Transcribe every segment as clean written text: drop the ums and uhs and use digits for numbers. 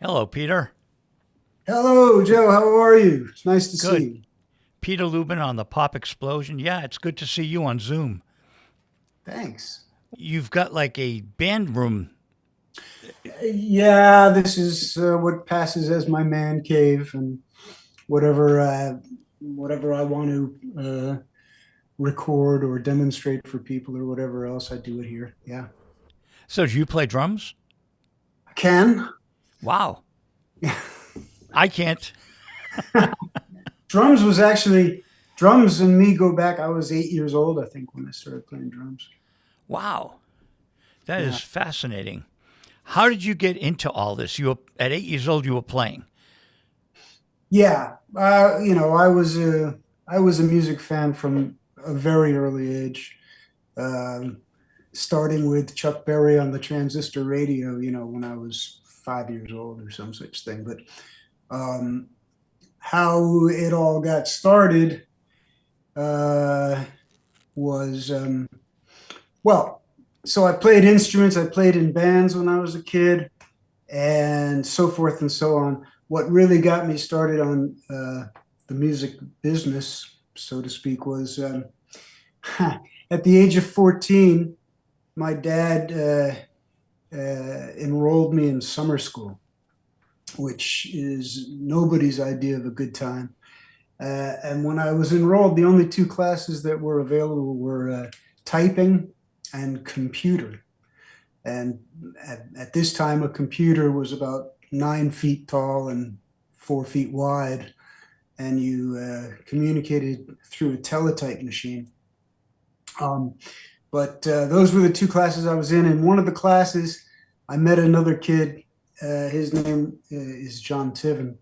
Hello, Peter. Hello, Joe. How are you? It's nice to see Good. you. Peter Lubin on the Pop Explosion. Yeah, it's good to see you on Zoom. Thanks. You've got like a band room. Yeah, this is what passes as my man cave, and whatever whatever I want to record or demonstrate for people or whatever else, I do it here. Yeah, So, do you play drums? I can. Wow. I can't. Drums was actually drums and me go back. I was 8 years old, I think, when I started playing drums. Wow. That Yeah, is fascinating. How did you get into all this? You were, at 8 years old, you were playing. yeah. I was a music fan from a very early age. Um, Starting with Chuck Berry on the transistor radio, when I was 5 years old or some such thing. But um, how it all got started uh, was, well, so I played instruments, I played in bands when I was a kid, and so forth and so on. What really got me started on the music business, so to speak, was at the age of 14, my dad enrolled me in summer school, which is nobody's idea of a good time. And when I was enrolled, the only two classes that were available were typing and computer. And at this time, a computer was about 9 feet tall and 4 feet wide, and you communicated through a teletype machine. Um, but those were the two classes I was in. In one of the classes, I met another kid. His name is John Tiven,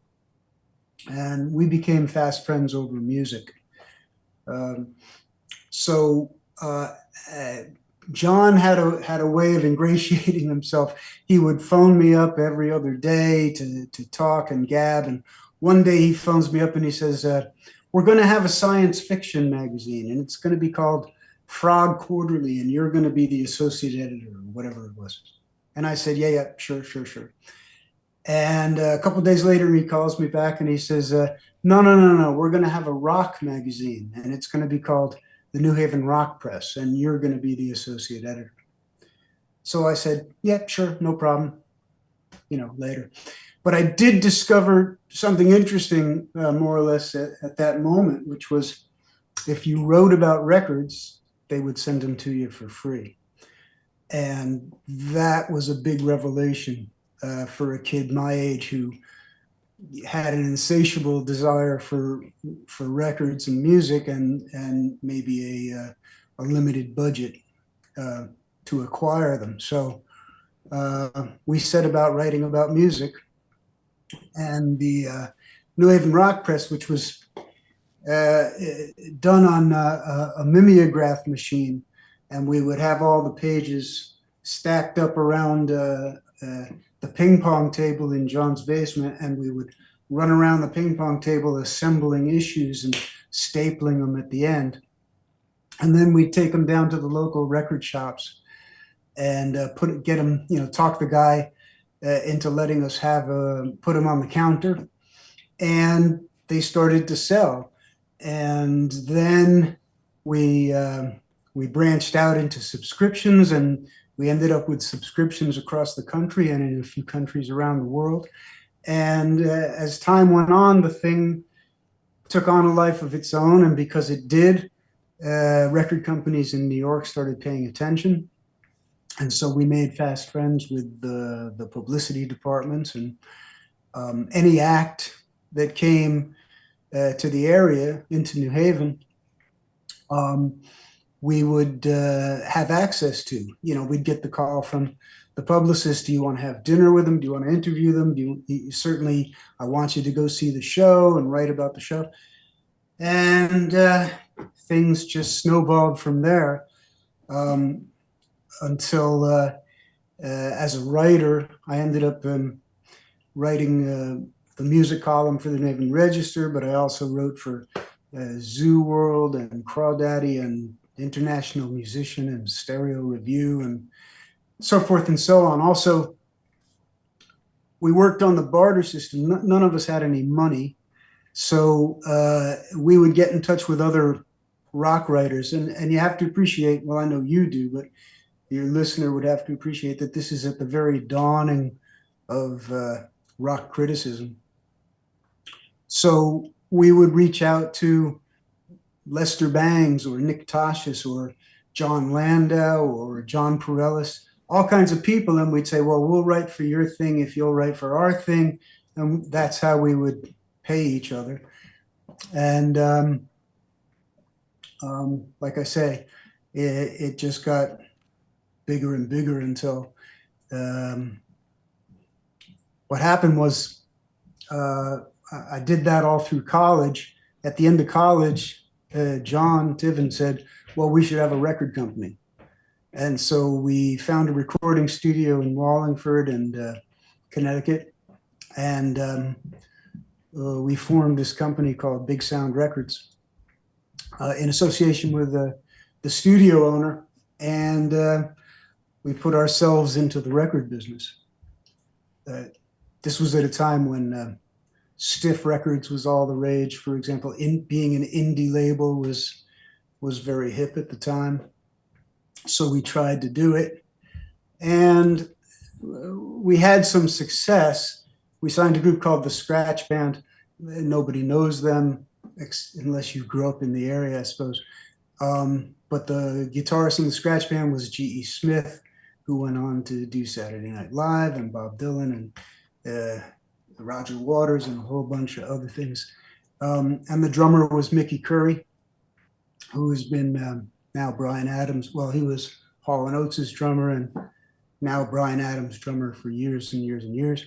and we became fast friends over music. Um, so uh, John had a way of ingratiating himself. He would phone me up every other day to talk and gab. And one day he phones me up and he says, "We're going to have a science fiction magazine, and it's going to be called Frog Quarterly, and you're going to be the associate editor or whatever it was." And I said, "Yeah, yeah, sure, sure, sure." And a couple of days later, he calls me back and he says, "No, no, no, no, we're going to have a rock magazine, and it's going to be called the New Haven Rock Press, and you're going to be the associate editor." So I said, "Yeah, sure, no problem," later. But I did discover something interesting, more or less at that moment, which was if you wrote about records, they would send them to you for free. And that was a big revelation for a kid my age who had an insatiable desire for records and music and maybe a limited budget uh, to acquire them. So we set about writing about music, and the New Haven Rock Press, which was uh, done on a mimeograph machine, and we would have all the pages stacked up around the ping pong table in John's basement, and we would run around the ping pong table assembling issues and stapling them at the end. And then we'd take them down to the local record shops and get them, talk the guy into letting us have put them on the counter, and they started to sell. And then we we branched out into subscriptions, and we ended up with subscriptions across the country and in a few countries around the world. And as time went on, the thing took on a life of its own, and because it did, record companies in New York started paying attention. And so we made fast friends with the publicity departments, and any act that came to the area into New Haven, um, we would have access to. We'd get the call from the publicist. Do you want to have dinner with them? Do you want to interview them? Certainly, I want you to go see the show and write about the show. And things just snowballed from there, um, until as a writer, I ended up writing the music column for the New Haven Register, but I also wrote for Zoo World and Crawdaddy and International Musician and Stereo Review and so forth and so on. Also, we worked on the barter system. None of us had any money. So we would get in touch with other rock writers. And you have to appreciate, well, I know you do, but your listener would have to appreciate that this is at the very dawning of rock criticism. So we would reach out to Lester Bangs or Nick Tosches or John Landau or John Perellis, all kinds of people. And we'd say, well, we'll write for your thing if you'll write for our thing. And that's how we would pay each other. And like I say, it just got bigger and bigger until what happened was I did that all through college. At the end of college, John Tiven said, well, we should have a record company. And so we found a recording studio in Wallingford and Connecticut. And we formed this company called Big Sound Records in association with the studio owner. And we put ourselves into the record business. This was at a time when Stiff Records was all the rage. For example, being an indie label was very hip at the time. So we tried to do it. And we had some success. We signed a group called the Scratch Band. Nobody knows them unless you grew up in the area, I suppose. But the guitarist in the Scratch Band was G.E. Smith, who went on to do Saturday Night Live, and Bob Dylan, and Roger Waters, and a whole bunch of other things. And the drummer was Mickey Curry, who has been now Bryan Adams. Well, he was Hall & Oates' drummer, and now Bryan Adams' drummer for years and years and years.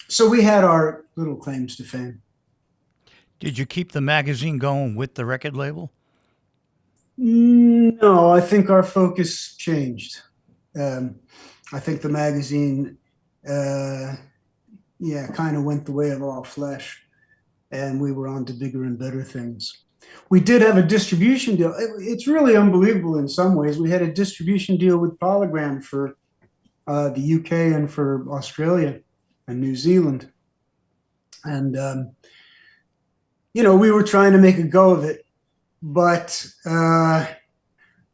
So we had our little claims to fame. Did you keep the magazine going with the record label? No, I think our focus changed. I think the magazine, kind of went the way of all flesh, and we were on to bigger and better things. We did have a distribution deal. It's really unbelievable in some ways. We had a distribution deal with Polygram for the UK and for Australia and New Zealand. And, we were trying to make a go of it. But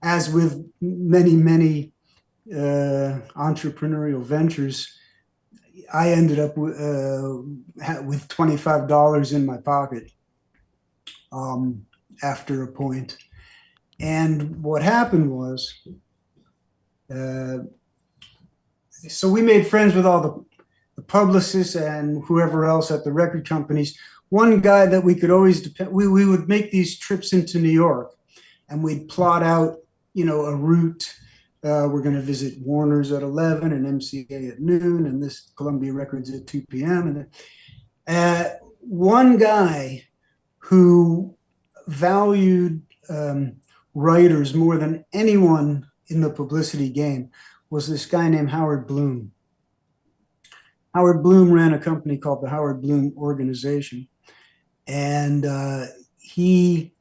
as with many entrepreneurial ventures, I ended up with $25 in my pocket after a point. And what happened was, so we made friends with all the publicists and whoever else at the record companies. One guy that we could always depend, we would make these trips into New York, and we'd plot out, a route. We're going to visit Warner's at 11 and MCA at noon, and this Columbia Records at 2 p.m. And one guy who valued writers more than anyone in the publicity game was this guy named Howard Bloom. Howard Bloom ran a company called the Howard Bloom Organization. And it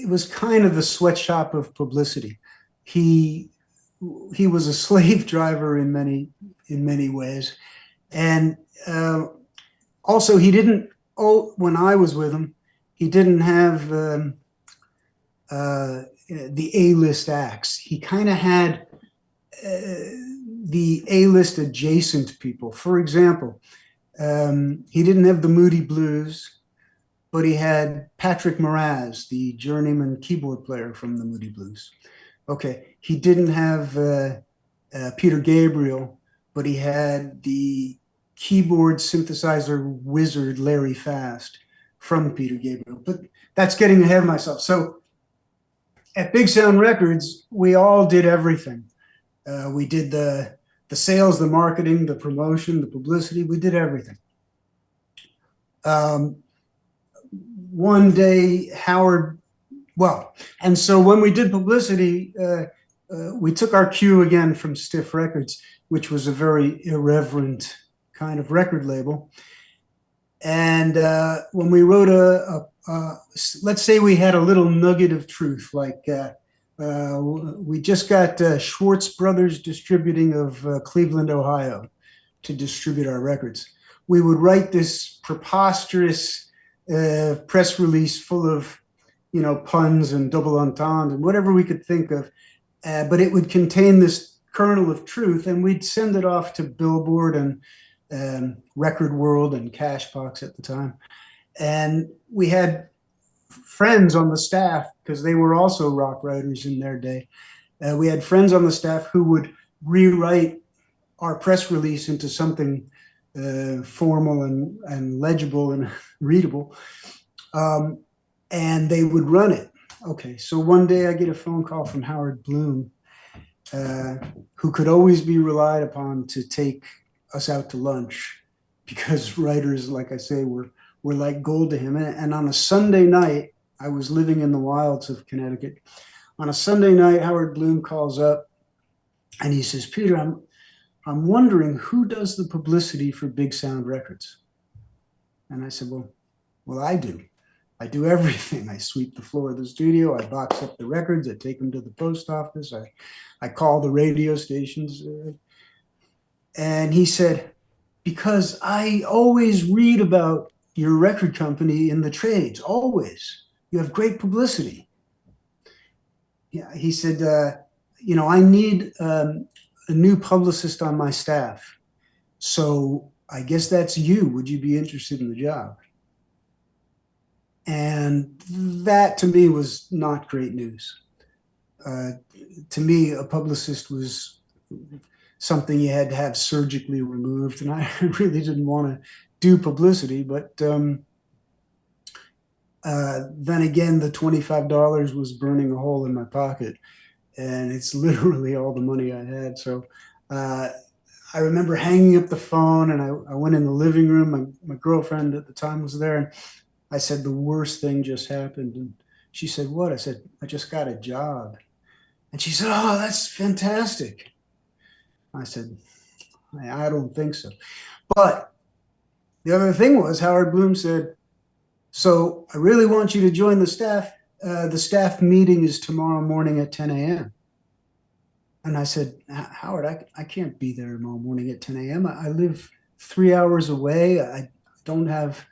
was kind of the sweatshop of publicity. He was a slave driver in many ways. And also he didn't, when I was with him, he didn't have the A-list acts. He kind of had the A-list adjacent people. For example, he didn't have the Moody Blues, but he had Patrick Moraz, the journeyman keyboard player from the Moody Blues. Okay, he didn't have Peter Gabriel, but he had the keyboard synthesizer wizard Larry Fast from Peter Gabriel. But that's getting ahead of myself. So at Big Sound Records, we all did everything. We did the sales, the marketing, the promotion, the publicity. We did everything. One day, and so when we did publicity, we took our cue again from Stiff Records, which was a very irreverent kind of record label. And when we wrote let's say we had a little nugget of truth, like We just got Schwartz Brothers Distributing of Cleveland, Ohio, to distribute our records. We would write this preposterous press release full of, puns and double entendre and whatever we could think of, but it would contain this kernel of truth, and we'd send it off to Billboard and Record World and Cashbox at the time. And we had friends on the staff, because they were also rock writers in their day. We had friends on the staff who would rewrite our press release into something formal and legible and readable. And they would run it. Okay, so one day I get a phone call from Howard Bloom, who could always be relied upon to take us out to lunch, because writers, like I say, were like gold to him. And on a Sunday night, I was living in the wilds of Connecticut. On a Sunday night, Howard Bloom calls up and he says, "Peter, I'm wondering who does the publicity for Big Sound Records?" And I said, well, I do. I do everything. I sweep the floor of the studio. I box up the records. I take them to the post office. I call the radio stations. And he said, "Because I always read about your record company in the trades, always. You have great publicity." Yeah, he said, I need a new publicist on my staff. So I guess that's you. Would you be interested in the job? And that to me was not great news. To me, a publicist was something you had to have surgically removed. And I really didn't want to do publicity, but then again, the $25 was burning a hole in my pocket, and it's literally all the money I had. So I remember hanging up the phone, and I went in the living room. My girlfriend at the time was there, and I said, "The worst thing just happened." And she said, "What?" I said, "I just got a job." And she said, "Oh, that's fantastic." I said, "I don't think so." But the other thing was, Howard Bloom said, "So I really want you to join the staff. The staff meeting is tomorrow morning at 10 a.m. And I said, "Howard, I can't be there tomorrow morning at 10 a.m. I live 3 hours away. I don't have,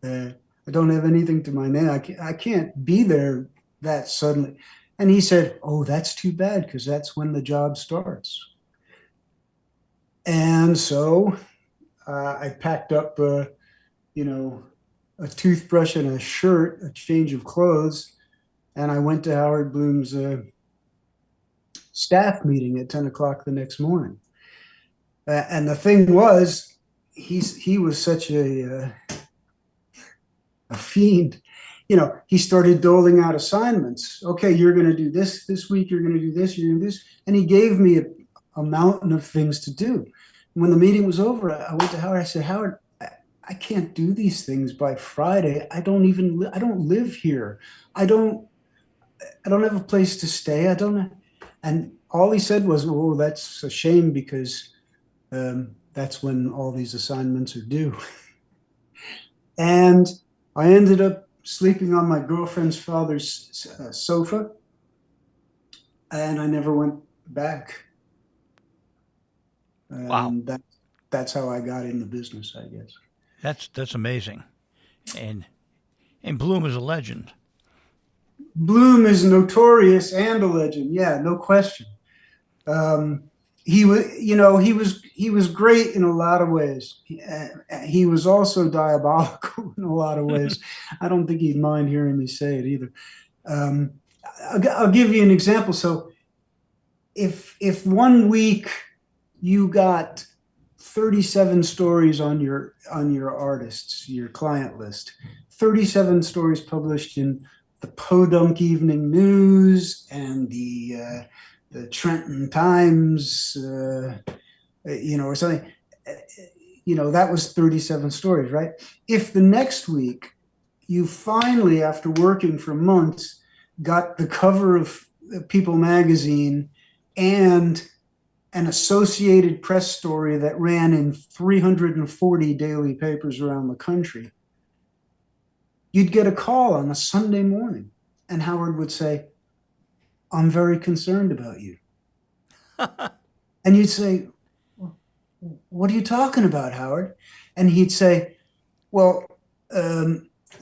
I don't have anything to my name. I can't be there that suddenly." And he said, "Oh, that's too bad, because that's when the job starts." And so I packed up, a toothbrush and a shirt, a change of clothes, and I went to Howard Bloom's staff meeting at 10 o'clock the next morning. And the thing was, he was such a fiend. He started doling out assignments. "Okay, you're going to do this week. You're going to do this. You're going to do this." And he gave me a mountain of things to do. When the meeting was over, I went to Howard. I said, "Howard, I can't do these things by Friday. I don't live here. I don't have a place to stay. I don't." And all he said was, "Oh, that's a shame, because that's when all these assignments are due." And I ended up sleeping on my girlfriend's father's sofa, and I never went back. Wow. That's how I got in the business, I guess. That's amazing. And Bloom is a legend. Bloom is notorious and a legend. Yeah, no question. He was great in a lot of ways. He was also diabolical in a lot of ways. I don't think he'd mind hearing me say it either. I'll give you an example. So if 1 week you got 37 stories on your artists, your client list, 37 stories published in the Podunk Evening News and the Trenton Times, or something, that was 37 stories, right? If the next week you finally, after working for months, got the cover of People magazine and an Associated Press story that ran in 340 daily papers around the country, you'd get a call on a Sunday morning, and Howard would say, I'm very concerned about you. And you'd say, what are you talking about, Howard? And he'd say, well,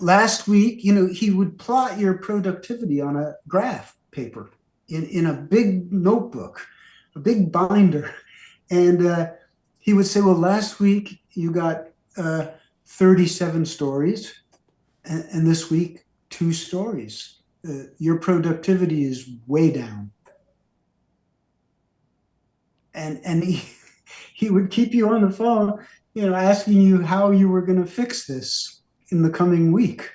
last week, he would plot your productivity on a graph paper in a big notebook, a big binder. And he would say, well, last week you got 37 stories, and this week, 2 stories. Your productivity is way down. And he would keep you on the phone, asking you how you were going to fix this in the coming week.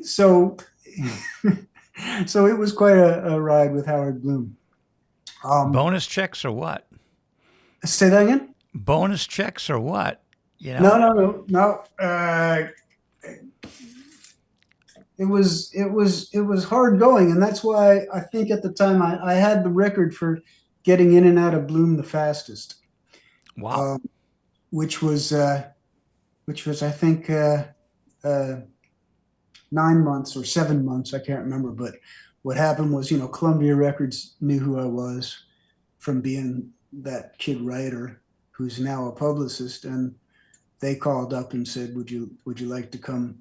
So it was quite a ride with Howard Bloom. Bonus checks or what? Say that again? Bonus checks or what? No. It was hard going, and that's why I think at the time I had the record for getting in and out of Bloom the fastest. Wow. Which was I think 9 months or 7 months, I can't remember. But what happened was, Columbia Records knew who I was from being that kid writer who's now a publicist, and they called up and said, would you like to come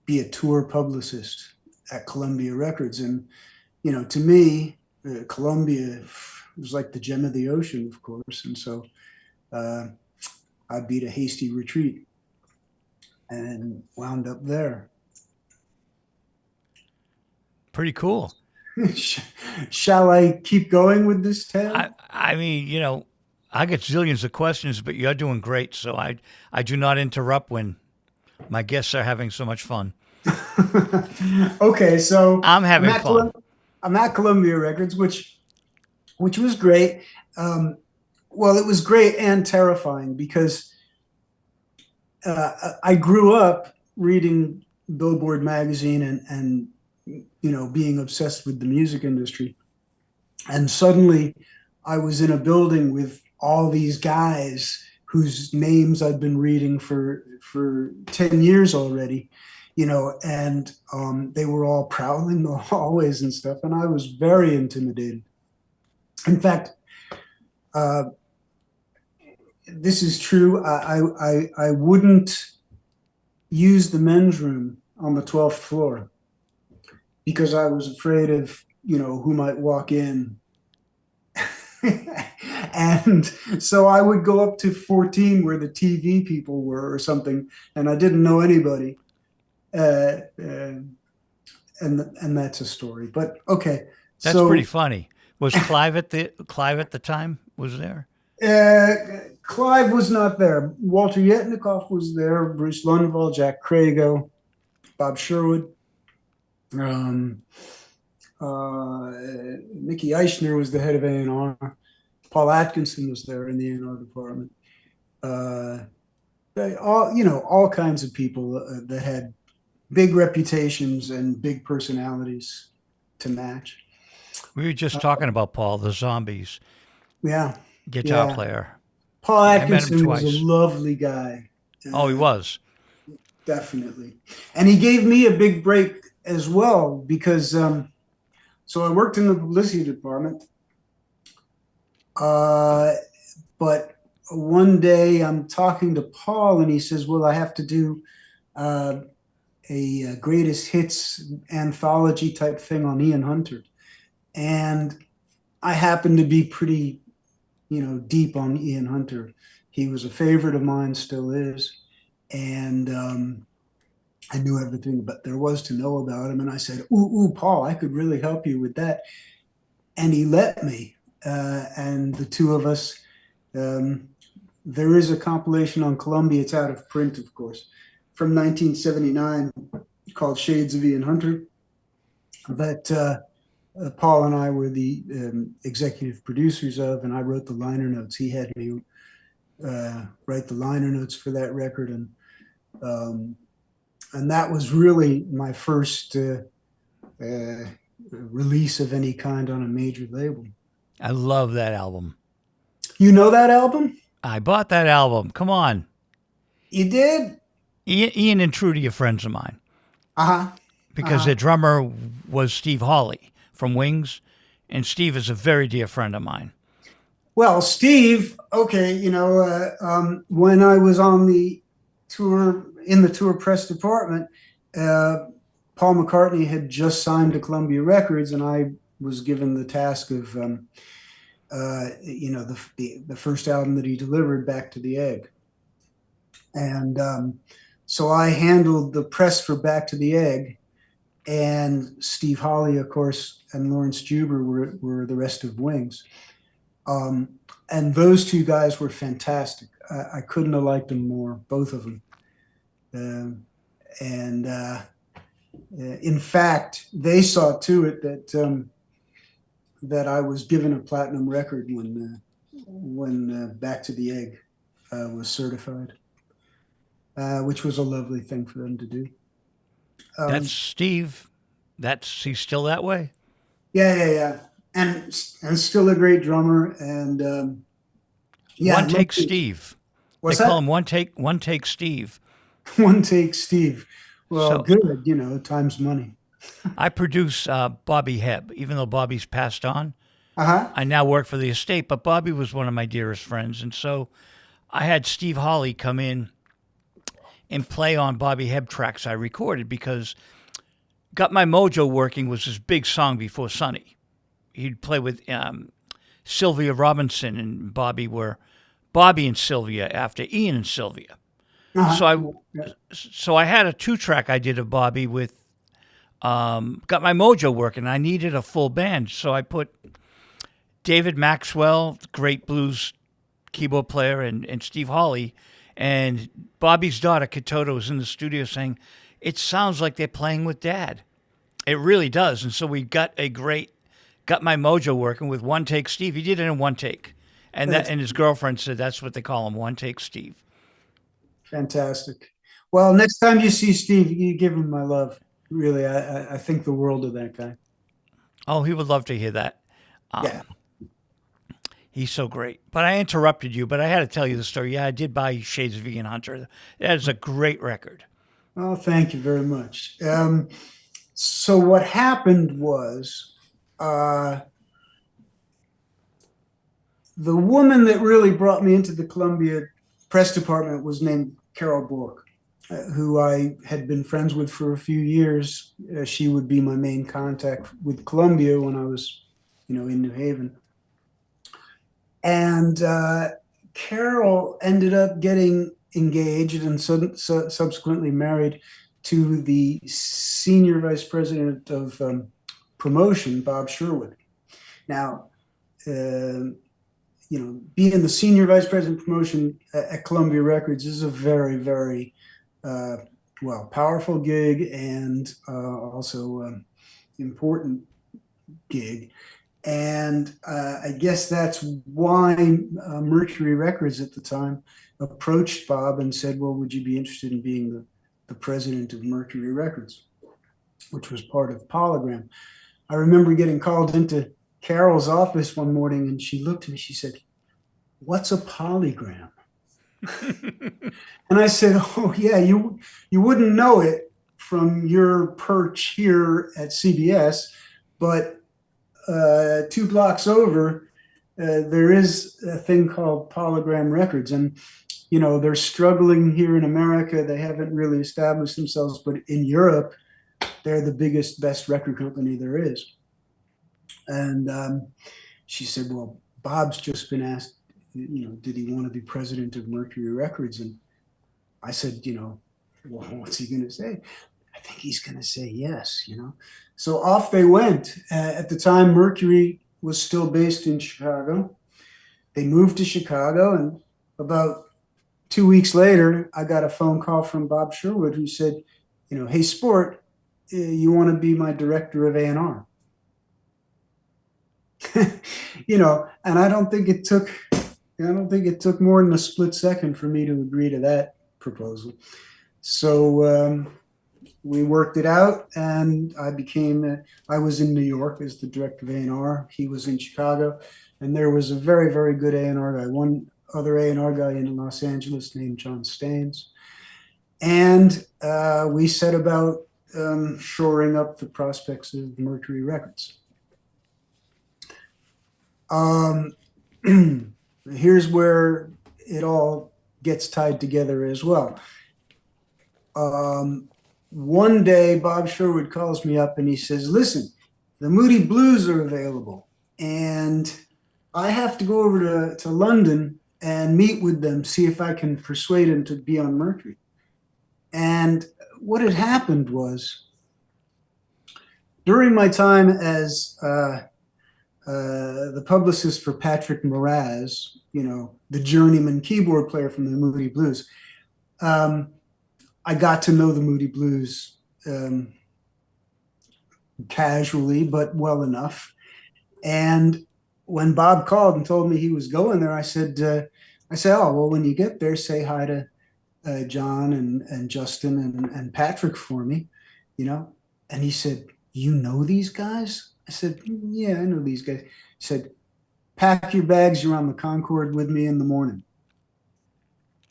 be a tour publicist at Columbia Records? And to me, Columbia was like the gem of the ocean, of course. And so I beat a hasty retreat and wound up there. Pretty cool. Shall I keep going with this tale? I mean, I get zillions of questions, but you're doing great. So I do not interrupt when my guests are having so much fun. Okay, so I'm having fun. I'm at Columbia Records, which was great. Well, it was great and terrifying because I grew up reading Billboard magazine and being obsessed with the music industry. And suddenly I was in a building with all these guys whose names I'd been reading for 10 years already, and they were all prowling the hallways and stuff. And I was very intimidated. In fact, this is true. I wouldn't use the men's room on the 12th floor because I was afraid of, who might walk in. And so I would go up to 14 where the TV people were or something, and I didn't know anybody. And that's a story. But okay. That's pretty funny. Was Clive at the time was there? Clive was not there. Walter Yetnikoff was there. Bruce Lundvall, Jack Crago, Bob Sherwood. Mickey Eichner was the head of A&R. Paul Atkinson was there in the A&R department. All kinds of people that had big reputations and big personalities to match. We were just talking about Paul, the Zombies. Yeah. Guitar player. Paul Atkinson was a lovely guy. Oh, he was. Definitely. And he gave me a big break as well because so I worked in the publicity department. But one day I'm talking to Paul and he says, well, I have to do a greatest hits anthology type thing on Ian Hunter. And I happen to be pretty, deep on Ian Hunter. He was a favorite of mine, still is. And I knew everything but there was to know about him. And I said, ooh, Paul, I could really help you with that. And he let me. And the two of us, there is a compilation on Columbia. It's out of print, of course, from 1979 called Shades of Ian Hunter that Paul and I were the executive producers of, and I wrote the liner notes. He had me write the liner notes for that record. And that was really my first release of any kind on a major label. I love that album. You know that album? I bought that album. Come on. You did? Ian and Trudy are friends of mine. Uh-huh. because their drummer was Steve Hawley from Wings, and Steve is a very dear friend of mine. Well, Steve, okay, when I was on the tour, in the tour press department, Paul McCartney had just signed to Columbia Records, and I was given the task of, the first album that he delivered, Back to the Egg. And so I handled the press for Back to the Egg, and Steve Hawley, of course, and Lawrence Juber were the rest of Wings. And those two guys were fantastic. I couldn't have liked them more, both of them. In fact, they saw to it that I was given a platinum record when Back to the Egg was certified, which was a lovely thing for them to do. That's Steve. He's still that way? Yeah. And still a great drummer. And One Take Steve. What's they that? call him One Take Steve. One Take Steve. Well, good, time's money. I produce Bobby Hebb, even though Bobby's passed on. Uh-huh. I now work for the estate, but Bobby was one of my dearest friends. And so I had Steve Hawley come in and play on Bobby Hebb tracks I recorded, because Got My Mojo Working was his big song before Sonny. He'd play with Sylvia Robinson and Bobby and Sylvia after Ian and Sylvia. Uh-huh. So I had a 2-track I did of Bobby with Got My Mojo Working. I needed a full band, so I put David Maxwell, great blues keyboard player, and Steve Hawley, and Bobby's daughter Katoto was in the studio saying, "It sounds like they're playing with Dad." It really does. And so we got a great Got My Mojo Working with One Take Steve. He did it in one take. And his girlfriend said that's what they call him, One Take Steve. Fantastic. Well, next time you see Steve, you give him my love. Really, I think the world of that guy. Oh, he would love to hear that. Yeah. He's so great. But I interrupted you, but I had to tell you the story. Yeah, I did buy Shades of Ian Hunter. That is a great record. Oh, thank you very much. So what happened was the woman that really brought me into the Columbia press department was named Carol Bork, who I had been friends with for a few years. She would be my main contact with Columbia when I was, in New Haven. And Carol ended up getting engaged and subsequently married to the senior vice president of promotion, Bob Sherwood. Now, being the senior vice president of promotion at Columbia Records is a very, very powerful gig, and also important gig. And I guess that's why Mercury Records at the time approached Bob and said, well, would you be interested in being the president of Mercury Records, which was part of Polygram. I remember getting called into Carol's office one morning, and she looked at me, she said, "What's a polygram?" And I said, "Oh yeah, you wouldn't know it from your perch here at CBS, but 2 blocks over, there is a thing called Polygram Records, and they're struggling here in America. They haven't really established themselves, but in Europe, they're the biggest, best record company there is." And she said, "Well, Bob's just been asked, did he want to be president of Mercury Records?" And I said, well, what's he going to say? I think he's going to say yes, So off they went. At the time, Mercury was still based in Chicago. They moved to Chicago, and about 2 weeks later, I got a phone call from Bob Sherwood, who said, "Hey, Sport, you want to be my director of A&R?" And I don't think it took more than a split second for me to agree to that proposal. So we worked it out, and I was in New York as the director of A&R. He was in Chicago, and there was a very, very good A&R guy, one other A&R guy in Los Angeles named John Staines. And we set about shoring up the prospects of Mercury Records. Here's where it all gets tied together as well. One day, Bob Sherwood calls me up and he says, listen, the Moody Blues are available, and I have to go over to London and meet with them, see if I can persuade them to be on Mercury. And what had happened was, during my time as the publicist for Patrick Moraz, the journeyman keyboard player from the Moody Blues, I got to know the Moody Blues casually, but well enough. And when Bob called and told me he was going there, I said, oh, well, when you get there, say hi to John and Justin and Patrick for me, And he said, you know these guys? I said, yeah, I know these guys. He said, pack your bags, you're on the Concorde with me in the morning.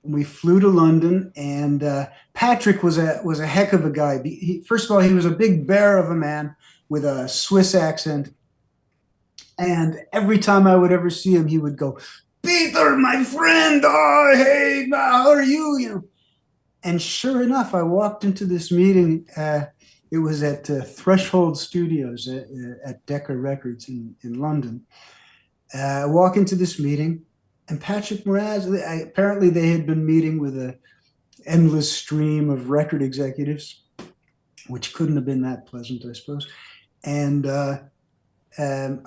We flew to London, and Patrick was a heck of a guy. First of all, he was a big bear of a man with a Swiss accent. And every time I would ever see him, he would go, Peter, my friend, oh, hey, how are you? And sure enough, I walked into this meeting. It was at Threshold Studios at Decca Records in London. I walk into this meeting, and Patrick Moraz, apparently they had been meeting with an endless stream of record executives, which couldn't have been that pleasant, I suppose. And I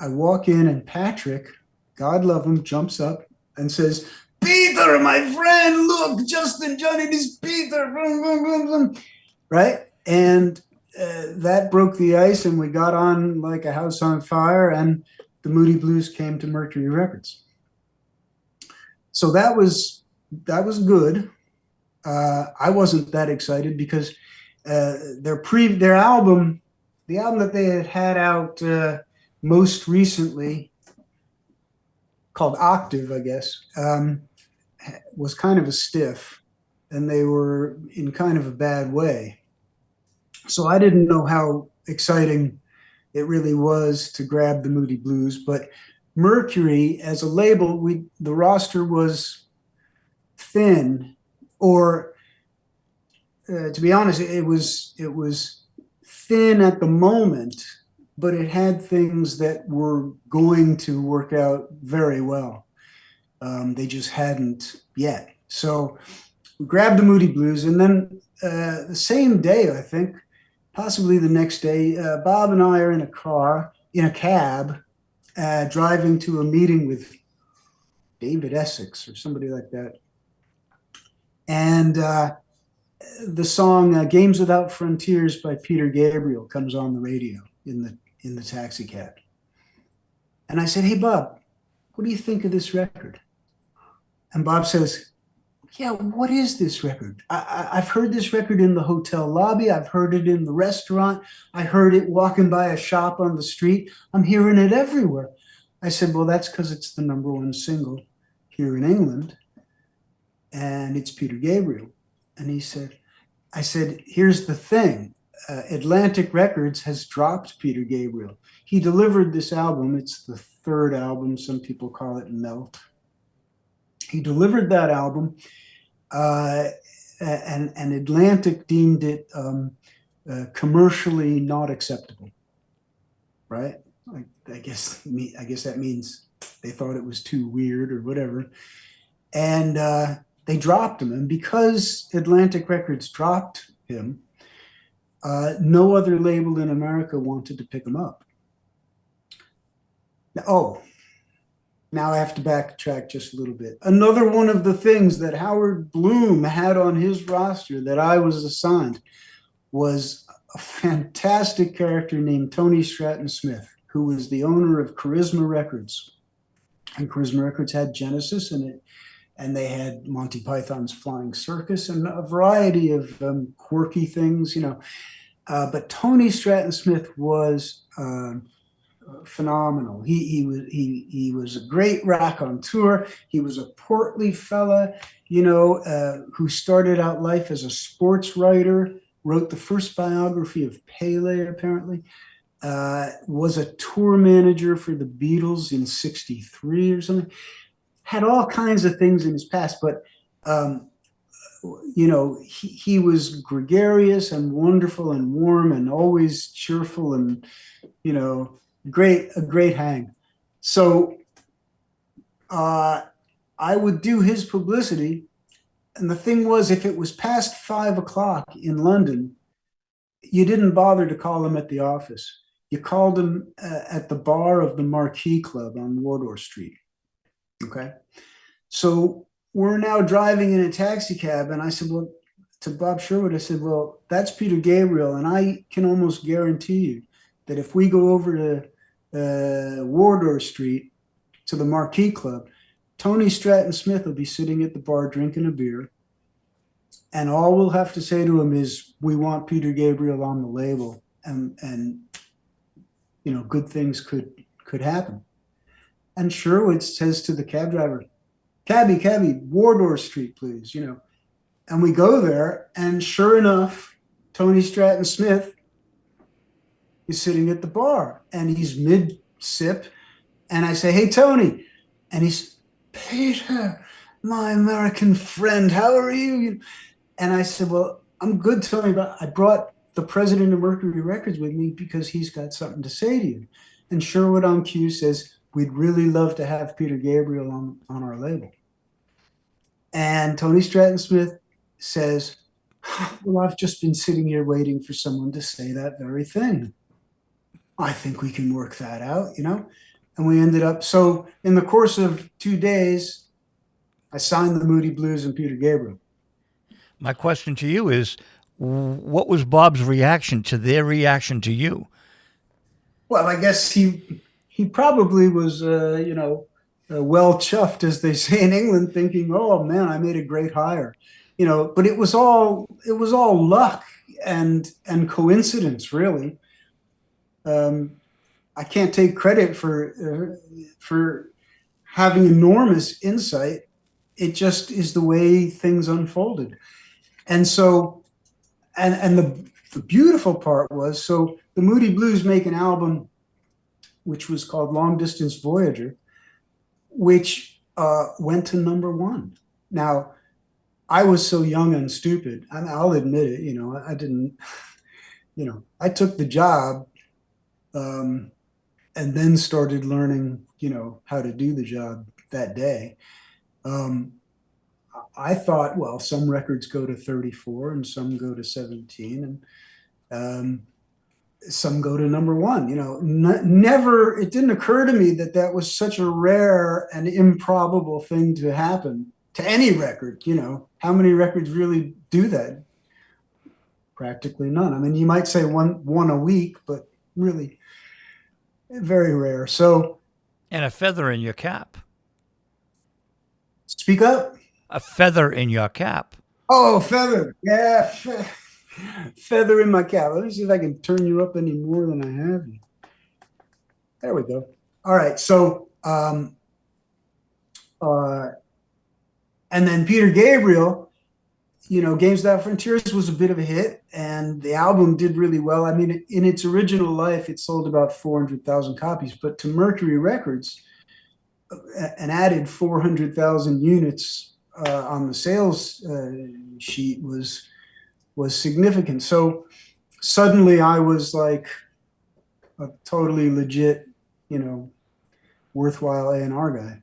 walk in, and Patrick, God love him, jumps up and says, Peter, my friend, look, Justin, Johnny, this is Peter, right? And that broke the ice, and we got on like a house on fire, and the Moody Blues came to Mercury Records. So that was good. I wasn't that excited because their album, the album that they had out most recently, called Octave, I guess, was kind of a stiff, and they were in kind of a bad way. So I didn't know how exciting it really was to grab the Moody Blues, but Mercury as a label, the roster was thin, or to be honest, it was thin at the moment, but it had things that were going to work out very well. They just hadn't yet. So we grabbed the Moody Blues, and then the same day, I think, possibly the next day, Bob and I are in a cab, driving to a meeting with David Essex or somebody like that. And the song Games Without Frontiers by Peter Gabriel comes on the radio in the taxi cab. And I said, hey, Bob, what do you think of this record? And Bob says, yeah, what is this record? I've heard this record in the hotel lobby. I've heard it in the restaurant. I heard it walking by a shop on the street. I'm hearing it everywhere. I said, well, that's because it's the #1 single here in England, and it's Peter Gabriel. And I said, here's the thing. Atlantic Records has dropped Peter Gabriel. He delivered this album. It's the third album. Some people call it Melt. He delivered that album, and Atlantic deemed it commercially not acceptable, right? I guess that means they thought it was too weird or whatever, and they dropped him. And because Atlantic Records dropped him, no other label in America wanted to pick him up. Now I have to backtrack just a little bit. Another one of the things that Howard Bloom had on his roster that I was assigned was a fantastic character named Tony Stratton Smith, who was the owner of Charisma Records. And Charisma Records had Genesis in it, and they had Monty Python's Flying Circus and a variety of quirky things, But Tony Stratton Smith was phenomenal. He was a great raconteur. He was a portly fella, who started out life as a sports writer wrote the first biography of Pele, apparently, was a tour manager for the Beatles in '63 or something, had all kinds of things in his past, but he was gregarious and wonderful and warm and always cheerful and, a great hang. So I would do his publicity. And the thing was, if it was past 5 o'clock in London, you didn't bother to call him at the office. You called him at the bar of the Marquee Club on Wardour Street. Okay. So we're now driving in a taxi cab. And I said, well, to Bob Sherwood, I said, well, that's Peter Gabriel. And I can almost guarantee you that if we go over to Wardour Street to the Marquee Club, Tony Stratton Smith will be sitting at the bar drinking a beer. And all we'll have to say to him is, we want Peter Gabriel on the label. And good things could happen. And Sherwood says to the cab driver, Cabby, Wardour Street, please, And we go there, and sure enough, Tony Stratton Smith is sitting at the bar, and he's mid-sip. And I say, hey, Tony. And he's, Peter, my American friend, how are you? And I said, well, I'm good, Tony, but I brought the president of Mercury Records with me because he's got something to say to you. And Sherwood on cue says, we'd really love to have Peter Gabriel on our label. And Tony Stratton Smith says, well, I've just been sitting here waiting for someone to say that very thing. I think we can work that out, And we ended up, so in the course of 2 days, I signed the Moody Blues and Peter Gabriel. My question to you is, what was Bob's reaction to their reaction to you? Well, I guess he probably was, well chuffed, as they say in England, thinking, "Oh man, I made a great hire," But it was all luck and coincidence, really. I can't take credit for having enormous insight. It just is the way things unfolded, and so, and the beautiful part was, so the Moody Blues make an album which was called Long Distance Voyager, which went to #1. Now, I was so young and stupid. I'll admit it. I didn't. I took the job, and then started learning, how to do the job that day. I thought, well, some records go to 34 and some go to 17, and some go to #1. Never, it didn't occur to me that was such a rare and improbable thing to happen to any record. How many records really do that? Practically none. I mean, you might say one a week, but really very rare. So, and a feather in your cap. Speak up. A feather in your cap. Oh, feather. Yeah. Feather in my cap. Let me see if I can turn you up any more than I have you. There we go. All right. So, and then Peter Gabriel, Games Without Frontiers was a bit of a hit, and the album did really well. I mean, in its original life, it sold about 400,000 copies, but to Mercury Records, an added 400,000 units on the sales sheet was significant. So suddenly I was like a totally legit, worthwhile A&R guy.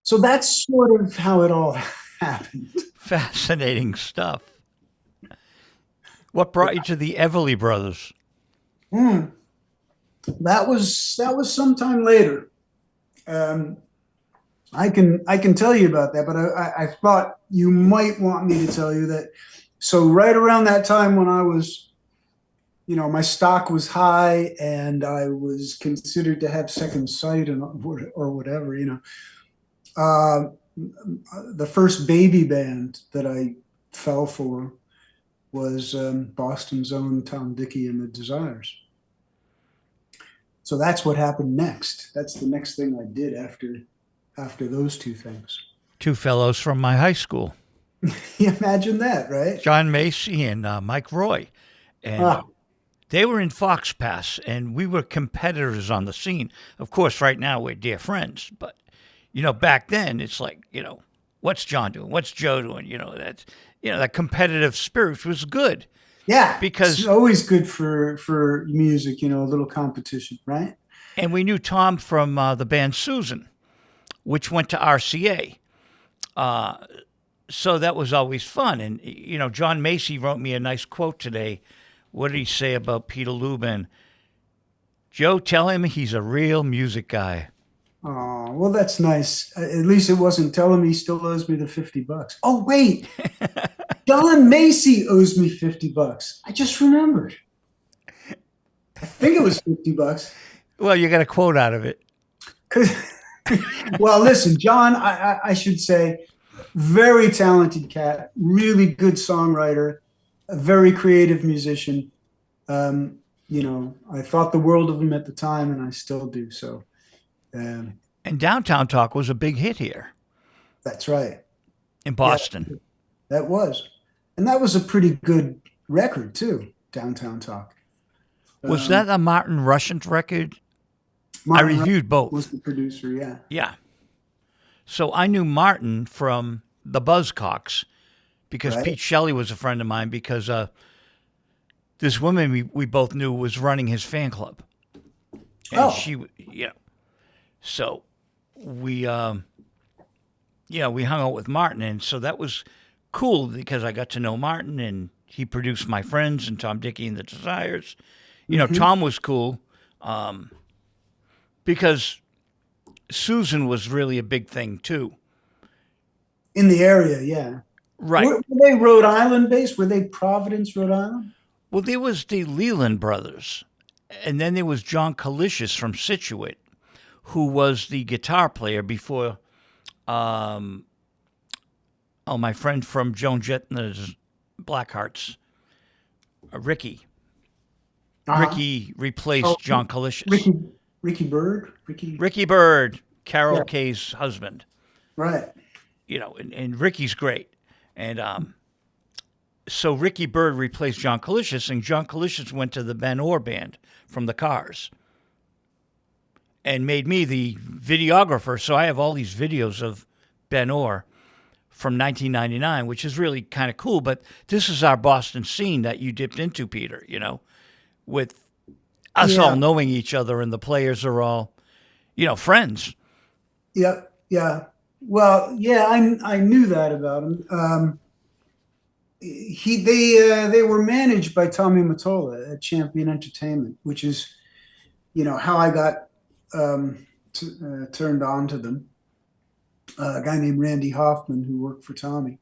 So that's sort of how it all happened. Fascinating stuff. What brought you to the Everly Brothers? That was sometime later. I can tell you about that, but I thought you might want me to tell you that. So right around that time when I was, my stock was high and I was considered to have second sight or whatever, the first baby band that I fell for was Boston's own Tom Dickie and the Desires. So that's what happened next. That's the next thing I did after those two things. Two fellows from my high school. You imagine that, right? John Macey and Mike Roy. And Ah, they were in Fox Pass, and we were competitors on the scene. Of course, right now we're dear friends, but back then it's like, what's John doing? What's Joe doing? That competitive spirit was good yeah. It's because, always good for music, a little competition, right? and we knew Tom from the band Susan, which went to RCA. So that was always fun. And, John Macey wrote me a nice quote today. What did he say about Peter Lubin? Joe, tell him he's a real music guy. Oh, well, that's nice. At least it wasn't telling me he still owes me the $50. Oh, wait, Don Macy owes me $50. I just remembered. I think it was $50. Well, you got a quote out of it. 'Cause- well, listen, John, I should say, very talented cat, really good songwriter, a very creative musician. I thought the world of him at the time, and I still do. So And Downtown Talk was a big hit here that's right. in Yeah, Boston. that was. And that was a pretty good record, too, Downtown Talk. Was that a Martin Rushent record? I Martin reviewed Rushent was both. the producer, yeah. Yeah. So I knew Martin from the Buzzcocks because Right? Pete Shelley was a friend of mine because this woman we both knew was running his fan club. And Oh, so we, we hung out with Martin. And so that was cool because I got to know Martin and he produced my friends and Tom Dickie and the Desires. Tom was cool because Susan was really a big thing too. in the area, yeah. Right. Were they Rhode Island based? Were they Providence, Rhode Island? Well, there was the Leland brothers, and then there was John Kalishis from Scituate, who was the guitar player before, my friend from Joan Jett and the Blackhearts, Ricky. Uh-huh. Ricky replaced John Kalishis. Ricky Bird? Ricky Bird, Carol Yeah. Kay's husband. Right. And Ricky's great. And so Ricky Bird replaced John Kalishis, and John Kalishis went to the Ben Orr band from the Cars and made me the videographer. So I have all these videos of Ben Orr from 1999, which is really kind of cool. But this is our Boston scene that you dipped into, Peter, with us all knowing each other, and the players are all, friends. Yeah. Yeah. Well, yeah, I knew that about him. They were managed by Tommy Mottola at Champion Entertainment, which is, how I got turned on to them. A guy named Randy Hoffman who worked for Tommy.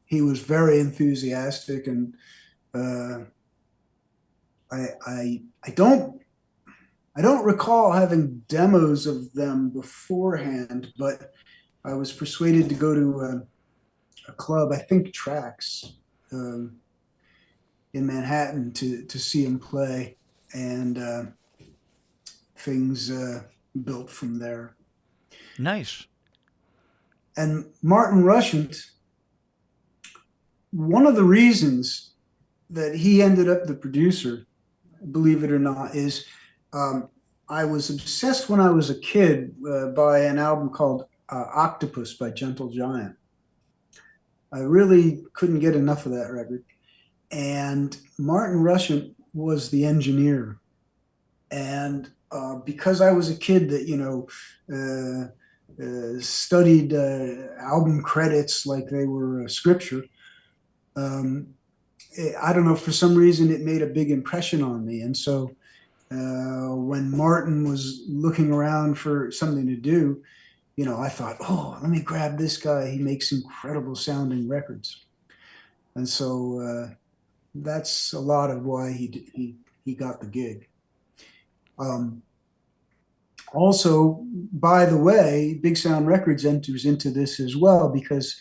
He was very enthusiastic, and I don't recall having demos of them beforehand, but I was persuaded to go to a club, I think Trax, in Manhattan to see him play, and things built from there. Nice. And Martin Rushent, one of the reasons that he ended up the producer, believe it or not, is I was obsessed when I was a kid by an album called Octopus by Gentle Giant. I really couldn't get enough of that record. And Martin Rushent was the engineer. And because I was a kid that, studied album credits like they were scripture, I don't know, for some reason it made a big impression on me. And so when Martin was looking around for something to do, I thought, oh, let me grab this guy. He makes incredible sounding records. And so that's a lot of why he got the gig. Also, by the way, Big Sound Records enters into this as well because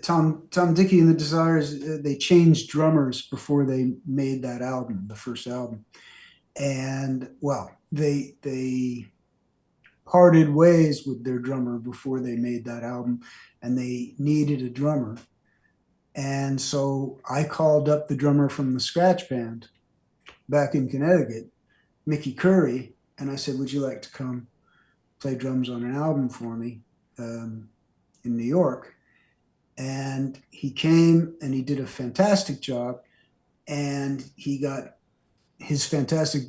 Tom Dickie and the Desires, they changed drummers before they made that album, the first album. And well, they parted ways with their drummer before they made that album. and they needed a drummer. And so I called up the drummer from the scratch band back in Connecticut, Mickey Curry, and I said, would you like to come play drums on an album for me in New York? And he came and he did a fantastic job, and his fantastic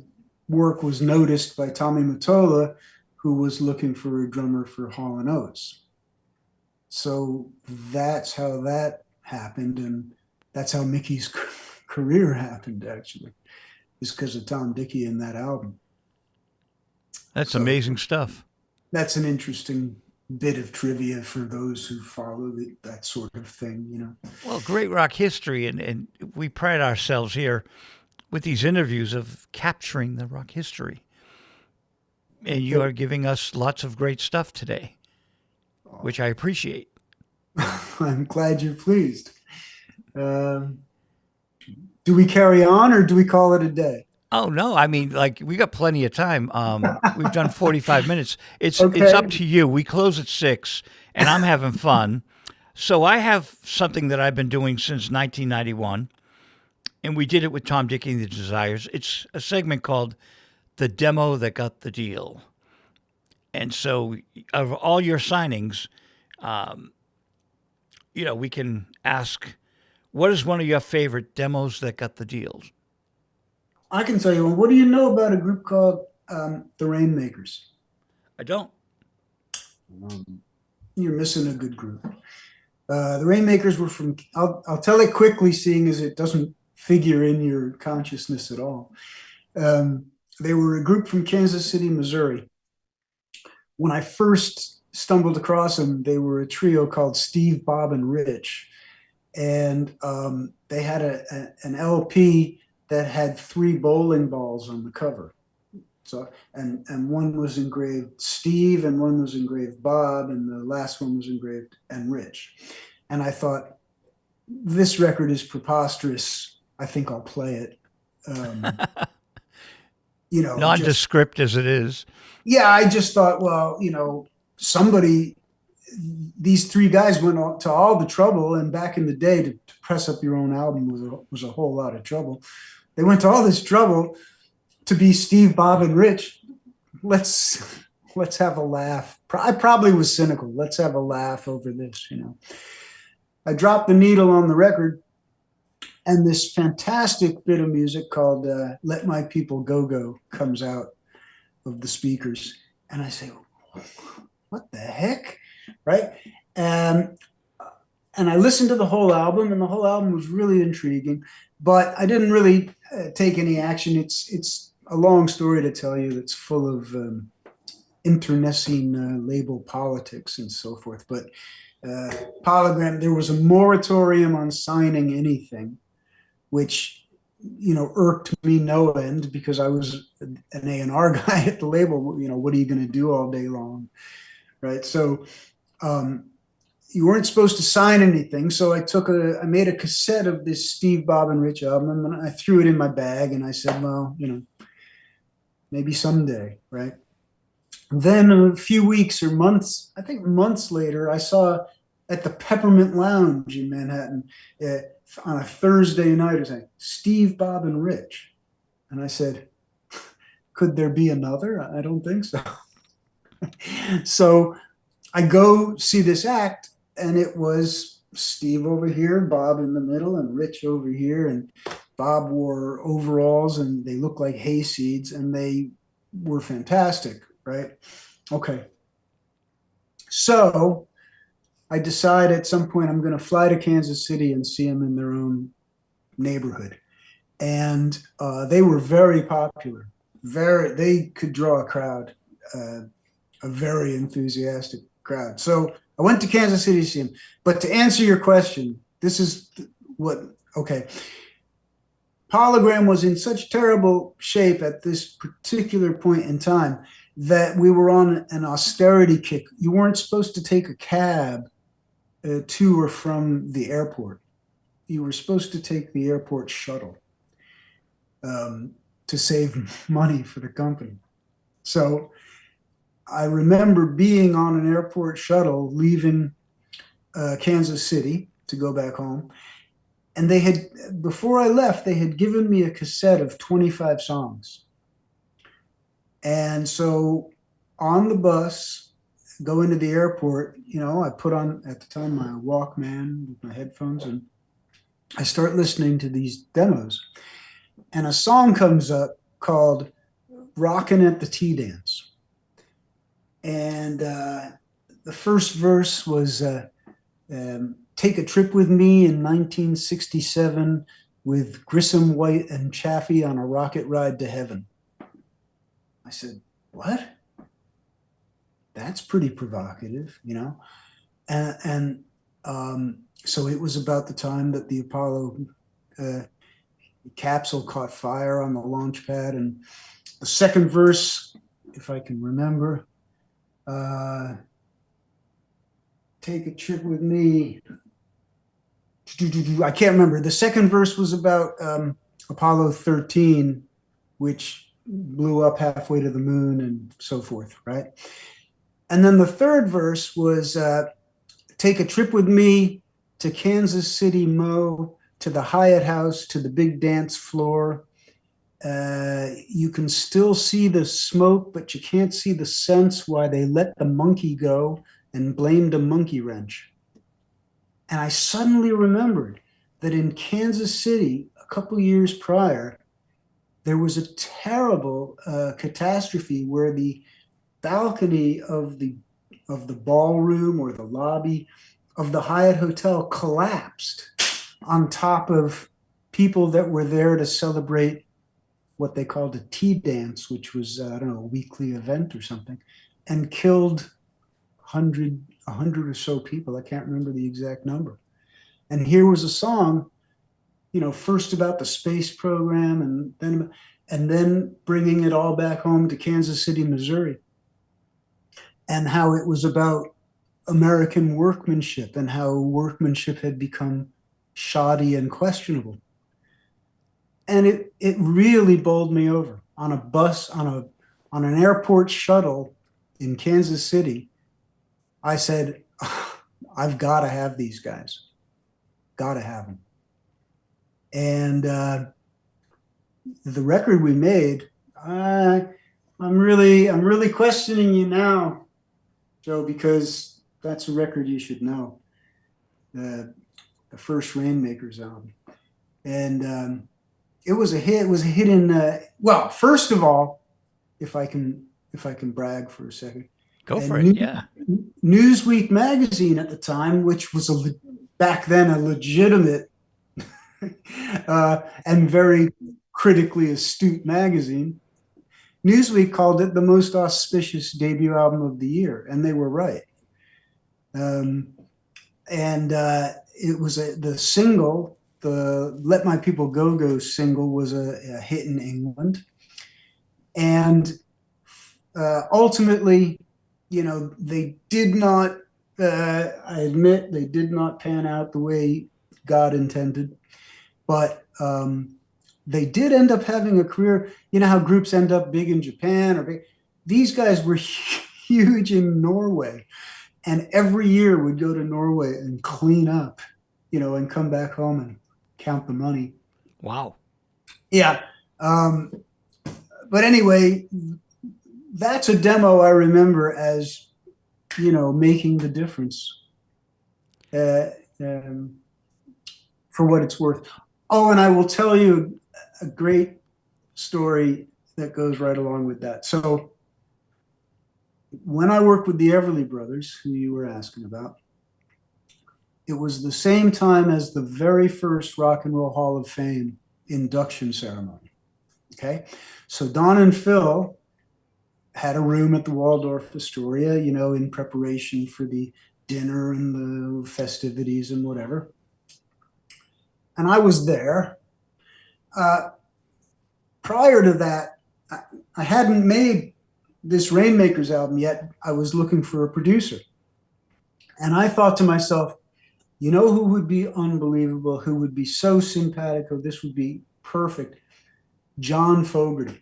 work was noticed by Tommy Mottola, who was looking for a drummer for Hall & Oates. So that's how that happened, and that's how Mickey's career happened, actually, is because of Tom Dickie and that album. That's amazing stuff. That's an interesting bit of trivia for those who follow that sort of thing, you know. Well, great rock history, and we pride ourselves here with these interviews of capturing the rock history. And you are giving us lots of great stuff today, which I appreciate. I'm glad you're pleased. Do we carry on, or do we call it a day? Oh, no. I mean, like, we got plenty of time. We've done 45 minutes. It's Okay. It's up to you. We close at 6, and I'm having fun. So I have something that I've been doing since 1991, and we did it with Tom Dickie and the Desires. It's a segment called The Demo That Got the Deal. And so of all your signings, we can ask, what is one of your favorite demos that got the deals? I can tell you, what do you know about a group called the Rainmakers? I don't. You're missing a good group. The Rainmakers were from, I'll tell it quickly, seeing as it doesn't figure in your consciousness at all. They were a group from Kansas City, Missouri. When I first stumbled across them, they were a trio called Steve, Bob, and Rich. And they had an LP that had 3 bowling balls on the cover. So, and one was engraved Steve, and one was engraved Bob, and the last one was engraved and Rich. And I thought, this record is preposterous. I think I'll play it. Nondescript as it is. Yeah, I just thought, well, these 3 guys went to all the trouble, and back in the day, to press up your own album was a whole lot of trouble. They went to all this trouble to be Steve, Bob, and Rich. Let's have a laugh. I probably was cynical. Let's have a laugh over this, I dropped the needle on the record, and this fantastic bit of music called Let My People Go Go comes out of the speakers. And I say, what the heck? Right? And I listened to the whole album, and the whole album was really intriguing, but I didn't really take any action. It's a long story to tell you that's full of internecine label politics and so forth. But Polygram, there was a moratorium on signing anything, which, irked me no end, because I was an A&R guy at the label. What are you going to do all day long? Right. So you weren't supposed to sign anything. So I made a cassette of this Steve, Bob, and Rich album, and I threw it in my bag, and I said, well, maybe someday. Right. Then a few weeks or months, I think months later, I saw at the Peppermint Lounge in Manhattan on a Thursday night, or something, Steve, Bob, and Rich. And I said, could there be another? I don't think so. So I go see this act, and it was Steve over here, Bob in the middle, and Rich over here. And Bob wore overalls, and they looked like hayseeds, and they were fantastic, right? Okay. So I decide at some point I'm going to fly to Kansas City and see them in their own neighborhood. And they were very popular. They could draw a crowd, a very enthusiastic crowd. So I went to Kansas City to see him. But to answer your question, this is okay. Polygram was in such terrible shape at this particular point in time that we were on an austerity kick. You weren't supposed to take a cab to or from the airport. You were supposed to take the airport shuttle to save money for the company. So I remember being on an airport shuttle leaving Kansas City to go back home. And before I left, they had given me a cassette of 25 songs. And so on the bus, going to the airport, I put on, at the time, my Walkman with my headphones, and I start listening to these demos. And a song comes up called Rockin' at the Tea Dance. And the first verse was, take a trip with me in 1967 with Grissom, White, and Chaffee on a rocket ride to heaven. I said, what? That's pretty provocative, And so it was about the time that the Apollo capsule caught fire on the launch pad. And the second verse, if I can remember, take a trip with me. I can't remember. The second verse was about Apollo 13, which blew up halfway to the moon and so forth, right? And then the third verse was take a trip with me to Kansas City, Mo, to the Hyatt House, to the big dance floor. You can still see the smoke, but you can't see the sense why they let the monkey go and blamed a monkey wrench. And I suddenly remembered that in Kansas City, a couple years prior, there was a terrible catastrophe where the balcony of the ballroom or the lobby of the Hyatt Hotel collapsed on top of people that were there to celebrate what they called a tea dance, which was, I don't know, a weekly event or something, and killed 100 or so people. I can't remember the exact number. And here was a song, first about the space program and then bringing it all back home to Kansas City, Missouri, and how it was about American workmanship and how workmanship had become shoddy and questionable. And it really bowled me over. On a bus, on an airport shuttle in Kansas City, I said, I've got to have these guys. Got to have them. And the record we made, I'm really questioning you now, Joe, because that's a record you should know. The first Rainmakers album. And it was a hit. It was a hit in, well, first of all, if I can brag for a second. Go for it, yeah. Newsweek magazine at the time, which was back then a legitimate and very critically astute magazine, Newsweek called it the most auspicious debut album of the year, and they were right. It was the single, the Let My People Go single was a hit in England. And ultimately, they did not, I admit, they did not pan out the way God intended. But they did end up having a career. You know how groups end up big in Japan? These guys were huge in Norway. And every year would go to Norway and clean up, and come back home and count the money. Wow. Yeah. But anyway, that's a demo I remember as, making the difference for what it's worth. Oh, and I will tell you a great story that goes right along with that. So when I worked with the Everly Brothers, who you were asking about, it was the same time as the very first Rock and Roll Hall of Fame induction ceremony. Okay. So Don and Phil had a room at the Waldorf Astoria, in preparation for the dinner and the festivities and whatever. And I was there. Prior to that, I hadn't made this Rainmakers album yet. I was looking for a producer. And I thought to myself, who would be unbelievable, who would be so simpatico, this would be perfect? John Fogerty.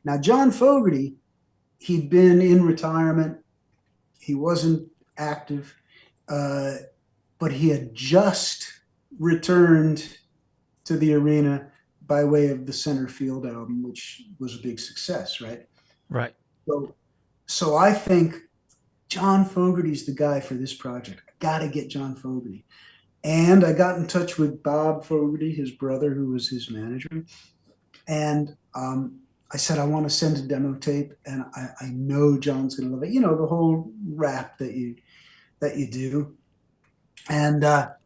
Now, John Fogerty, he'd been in retirement. He wasn't active. but he had just returned to the arena by way of the Center Field album, which was a big success, right? Right. So I think John Fogerty's the guy for this project. I got to get John Fogerty. And I got in touch with Bob Fogerty, his brother, who was his manager. And I said, I want to send a demo tape, and I know John's going to love it. You know, the whole rap that you do. And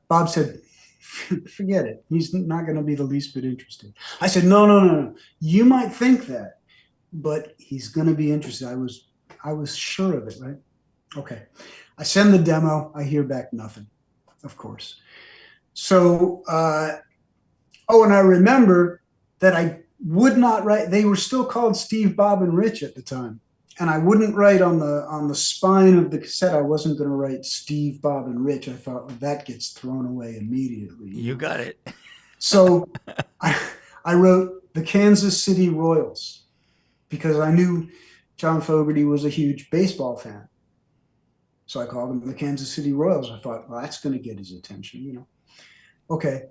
Bob said, forget it. He's not going to be the least bit interested. I said, no. You might think that, but he's going to be interested. I was sure of it, right? Okay. I send the demo. I hear back nothing, of course. So, and I remember that I would not write. They were still called Steve, Bob, and Rich at the time. And I wouldn't write on the spine of the cassette. I wasn't going to write Steve, Bob, and Rich. I thought, well, that gets thrown away immediately. You got it. So I wrote the Kansas City Royals because I knew John Fogerty was a huge baseball fan. So I called them the Kansas City Royals. I thought, well, that's going to get his attention, you know. Okay.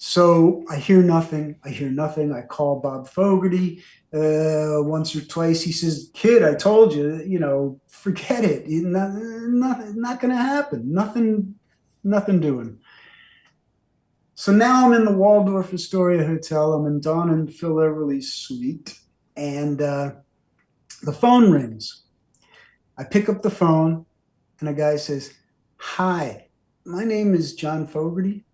So I hear nothing. I call Bob Fogerty once or twice. He says, kid, I told you, you know, forget it. Not going to happen. Nothing doing. So now I'm in the Waldorf Astoria Hotel. I'm in Don and Phil Everly's suite. And the phone rings. I pick up the phone, and a guy says, hi, my name is John Fogerty.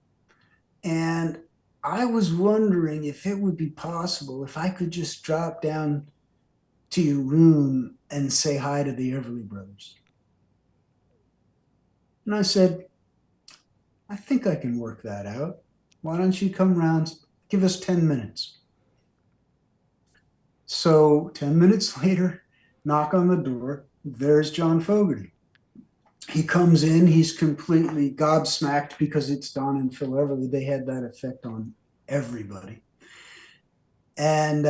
And I was wondering if it would be possible if I could just drop down to your room and say hi to the Everly Brothers. And I said, I think I can work that out. Why don't you come round, give us 10 minutes. So 10 minutes later, knock on the door, there's John Fogerty. He comes in, he's completely gobsmacked because it's Don and Phil Everly. They had that effect on everybody. And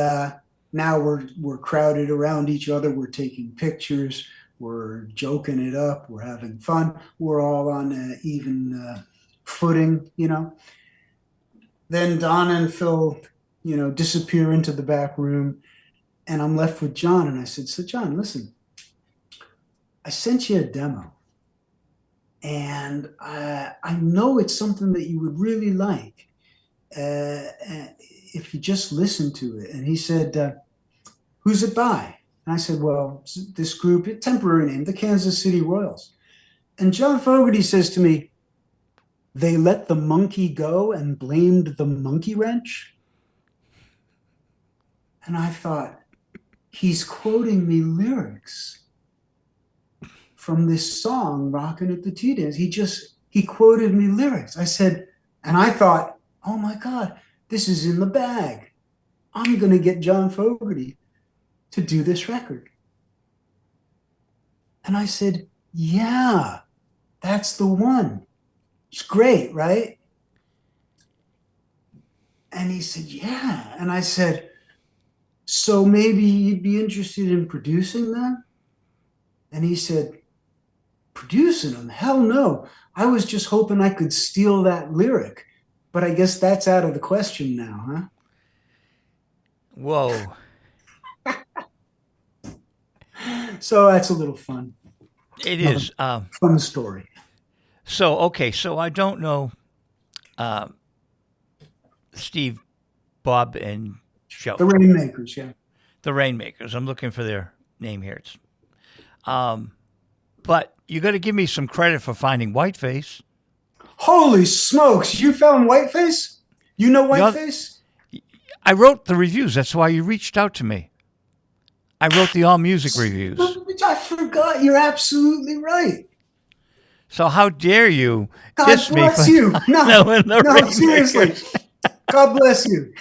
now we're crowded around each other. We're taking pictures. We're joking it up. We're having fun. We're all on even footing, you know. Then Don and Phil, you know, disappear into the back room. And I'm left with John. And I said, so John, listen, I sent you a demo. And I know it's something that you would really like if you just listen to it. And he said, who's it by? And I said, well, this group, a temporary name, the Kansas City Royals. And John Fogerty says to me, they let the monkey go and blamed the monkey wrench. And I thought, he's quoting me lyrics from this song, Rockin' at the Tea Dance. He quoted me lyrics. I said, and I thought, oh my God, this is in the bag. I'm going to get John Fogerty to do this record. And I said, yeah, that's the one. It's great, right? And he said, yeah. And I said, so maybe you'd be interested in producing them? And he said, producing them? Hell no. I was just hoping I could steal that lyric. But I guess that's out of the question now, huh? Whoa. So that's a little fun. It is. Fun story. So, okay. So I don't know Steve, Bob, and Joe. The Rainmakers, yeah. The Rainmakers. I'm looking for their name here. It's, but you got to give me some credit for finding Whiteface. Holy smokes! You found Whiteface? You know Whiteface? I wrote the reviews. That's why you reached out to me. I wrote the All Music reviews. I forgot. You're absolutely right. So how dare you God diss me bless for you. No, Rainmakers. seriously. God bless you.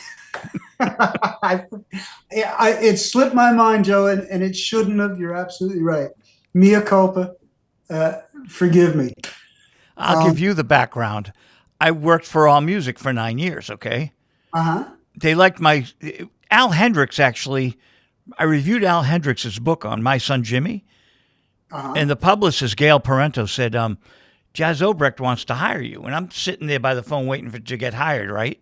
It slipped my mind, Joe, and it shouldn't have. You're absolutely right. Mea culpa. Forgive me. I'll give you the background. I worked for All Music for 9 years, okay? Uh-huh. They liked my... Al Hendricks, actually... I reviewed Al Hendricks' book on My Son Jimmy, and the publicist, Gail Parento, said, Jazz Obrecht wants to hire you. And I'm sitting there by the phone waiting for to get hired, right?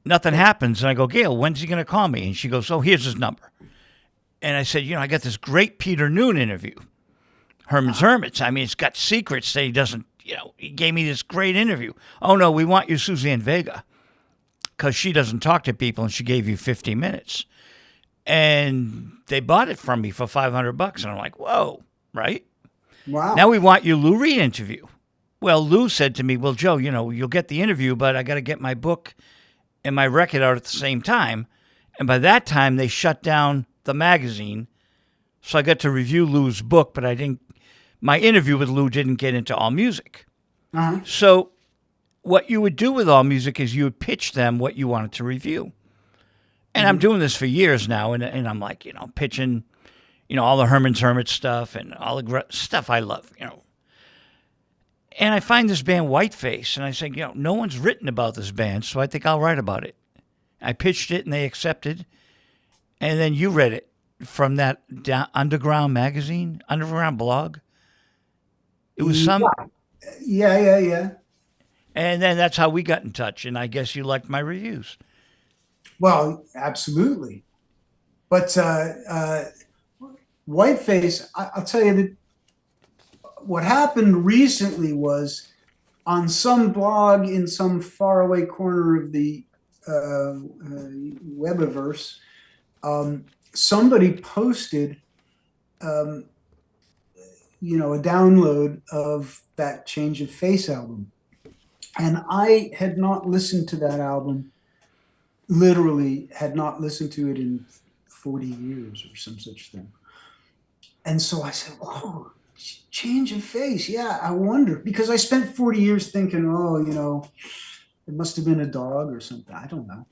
Nothing happens. And I go, Gail, when's he going to call me? And she goes, oh, here's his number. And I said, I got this great Peter Noon interview. Herman's Hermits. I mean, it's got secrets that he doesn't, he gave me this great interview. Oh, no, we want you Suzanne Vega because she doesn't talk to people and she gave you 50 minutes. And they bought it from me for $500. And I'm like, whoa, right? Wow. Now we want you Lou Reed interview. Well, Lou said to me, well, Joe, you'll get the interview, but I got to get my book and my record out at the same time. And by that time, they shut down the magazine. So I got to review Lou's book, but my interview with Lou didn't get into All Music. Uh-huh. So what you would do with All Music is you would pitch them what you wanted to review. And I'm doing this for years now, and I'm like, pitching, all the Herman's Hermit stuff and all the stuff I love, And I find this band Whiteface, and I say, no one's written about this band, so I think I'll write about it. I pitched it, and they accepted. And then you read it from that underground magazine, underground blog. It was some... Yeah. And then that's how we got in touch, and I guess you liked my reviews. Well, absolutely. But Whiteface, I'll tell you that what happened recently was on some blog in some faraway corner of the Webiverse, somebody posted, a download of that Change of Face album. And I had not listened to that album, literally had not listened to it in 40 years or some such thing. And so I said, whoa, Change of Face. Yeah, I wonder. Because I spent 40 years thinking, it must have been a dog or something. I don't know.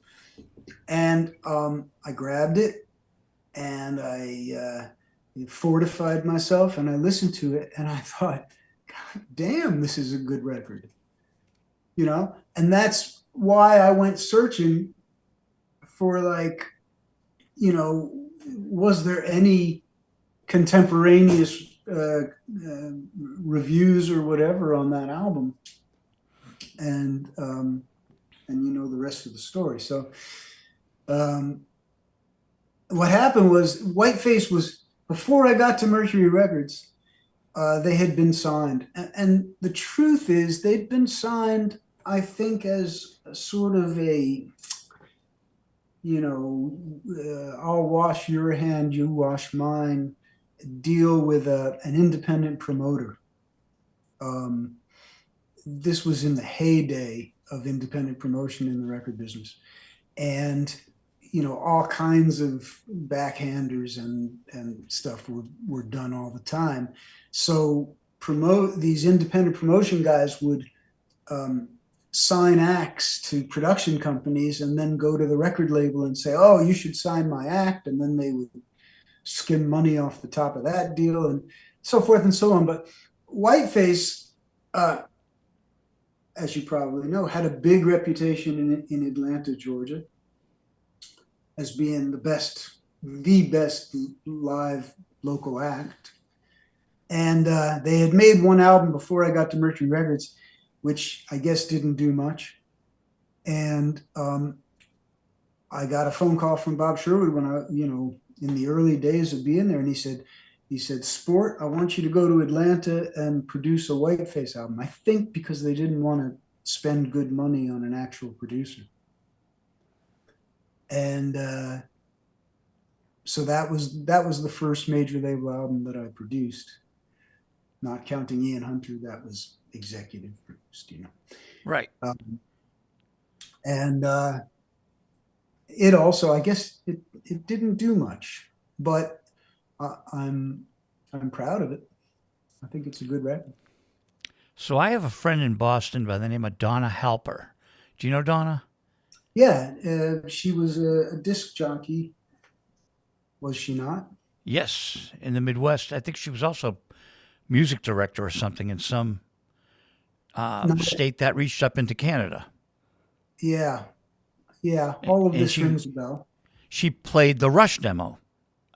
And I grabbed it and I fortified myself and I listened to it and I thought, God damn, this is a good record. And that's why I went searching for was there any contemporaneous reviews or whatever on that album? And the rest of the story. So what happened was Whiteface was, before I got to Mercury Records, they had been signed. And the truth is they'd been signed, I think, as a sort of a, I'll wash your hand, you wash mine deal with an independent promoter. This was in the heyday of independent promotion in the record business. And, all kinds of backhanders and stuff were done all the time. So these independent promotion guys would sign acts to production companies and then go to the record label and say, oh, you should sign my act. And then they would skim money off the top of that deal and so forth and so on. But Whiteface, as you probably know, had a big reputation in Atlanta, Georgia, as being the best live local act. And they had made one album before I got to Mercury Records, which I guess didn't do much. And I got a phone call from Bob Sherwood when I, in the early days of being there. And he said, Sport, I want you to go to Atlanta and produce a Whiteface album. I think because they didn't want to spend good money on an actual producer. And so that was the first major label album that I produced, not counting Ian Hunter. That was executive produced, Right. And it also, I guess, it didn't do much, but I'm proud of it. I think it's a good record. So I have a friend in Boston by the name of Donna Halper. Do you know Donna? Yeah, she was a disc jockey, was she not? Yes, in the Midwest. I think she was also music director or something in some state that reached up into Canada. Yeah. All of this rings a bell. She played the Rush demo.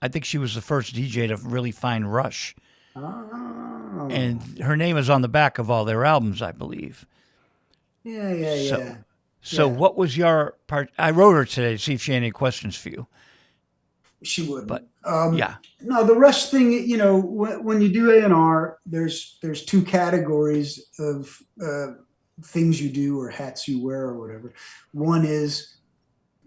I think she was the first DJ to really find Rush. Oh, and her name is on the back of all their albums, I believe. Yeah. So what was your part? I wrote her today to see if she had any questions for you. She wouldn't. But yeah. No, the Rush thing, when you do A&R, there's two categories of things you do or hats you wear or whatever. One is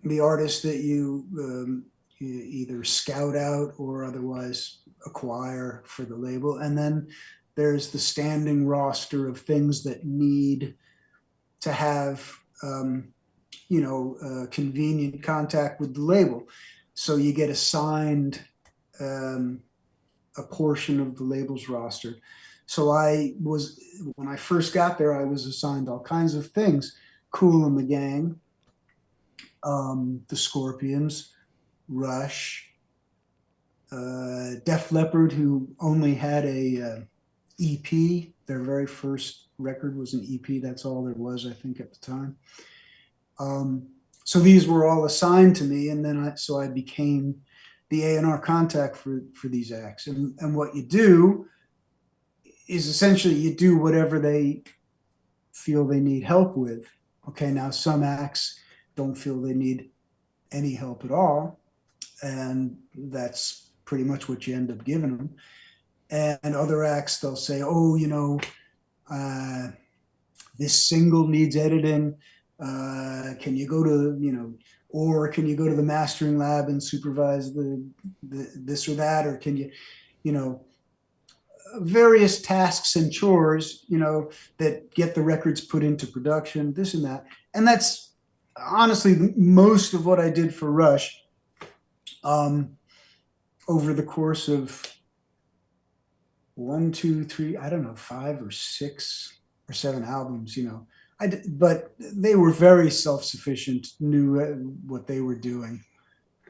the artist that you either scout out or otherwise acquire for the label. And then there's the standing roster of things that need to have, convenient contact with the label. So you get assigned a portion of the label's roster. So when I first got there, I was assigned all kinds of things. Kool and the Gang, the Scorpions, Rush, Def Leppard, who only had a EP. Their very first record was an EP. That's all there was, I think, at the time. So these were all assigned to me, and then I became the A&R contact for these acts. And what you do is essentially you do whatever they feel they need help with. Okay, now some acts don't feel they need any help at all, and that's pretty much what you end up giving them. And other acts, they'll say, this single needs editing. Can you go to, or can you go to the mastering lab and supervise the this or that? Or can you, various tasks and chores, that get the records put into production, this and that. And that's honestly most of what I did for Rush over the course of 1, 2, 3, I don't know, 5 or 6 or 7 albums, but they were very self-sufficient, knew what they were doing,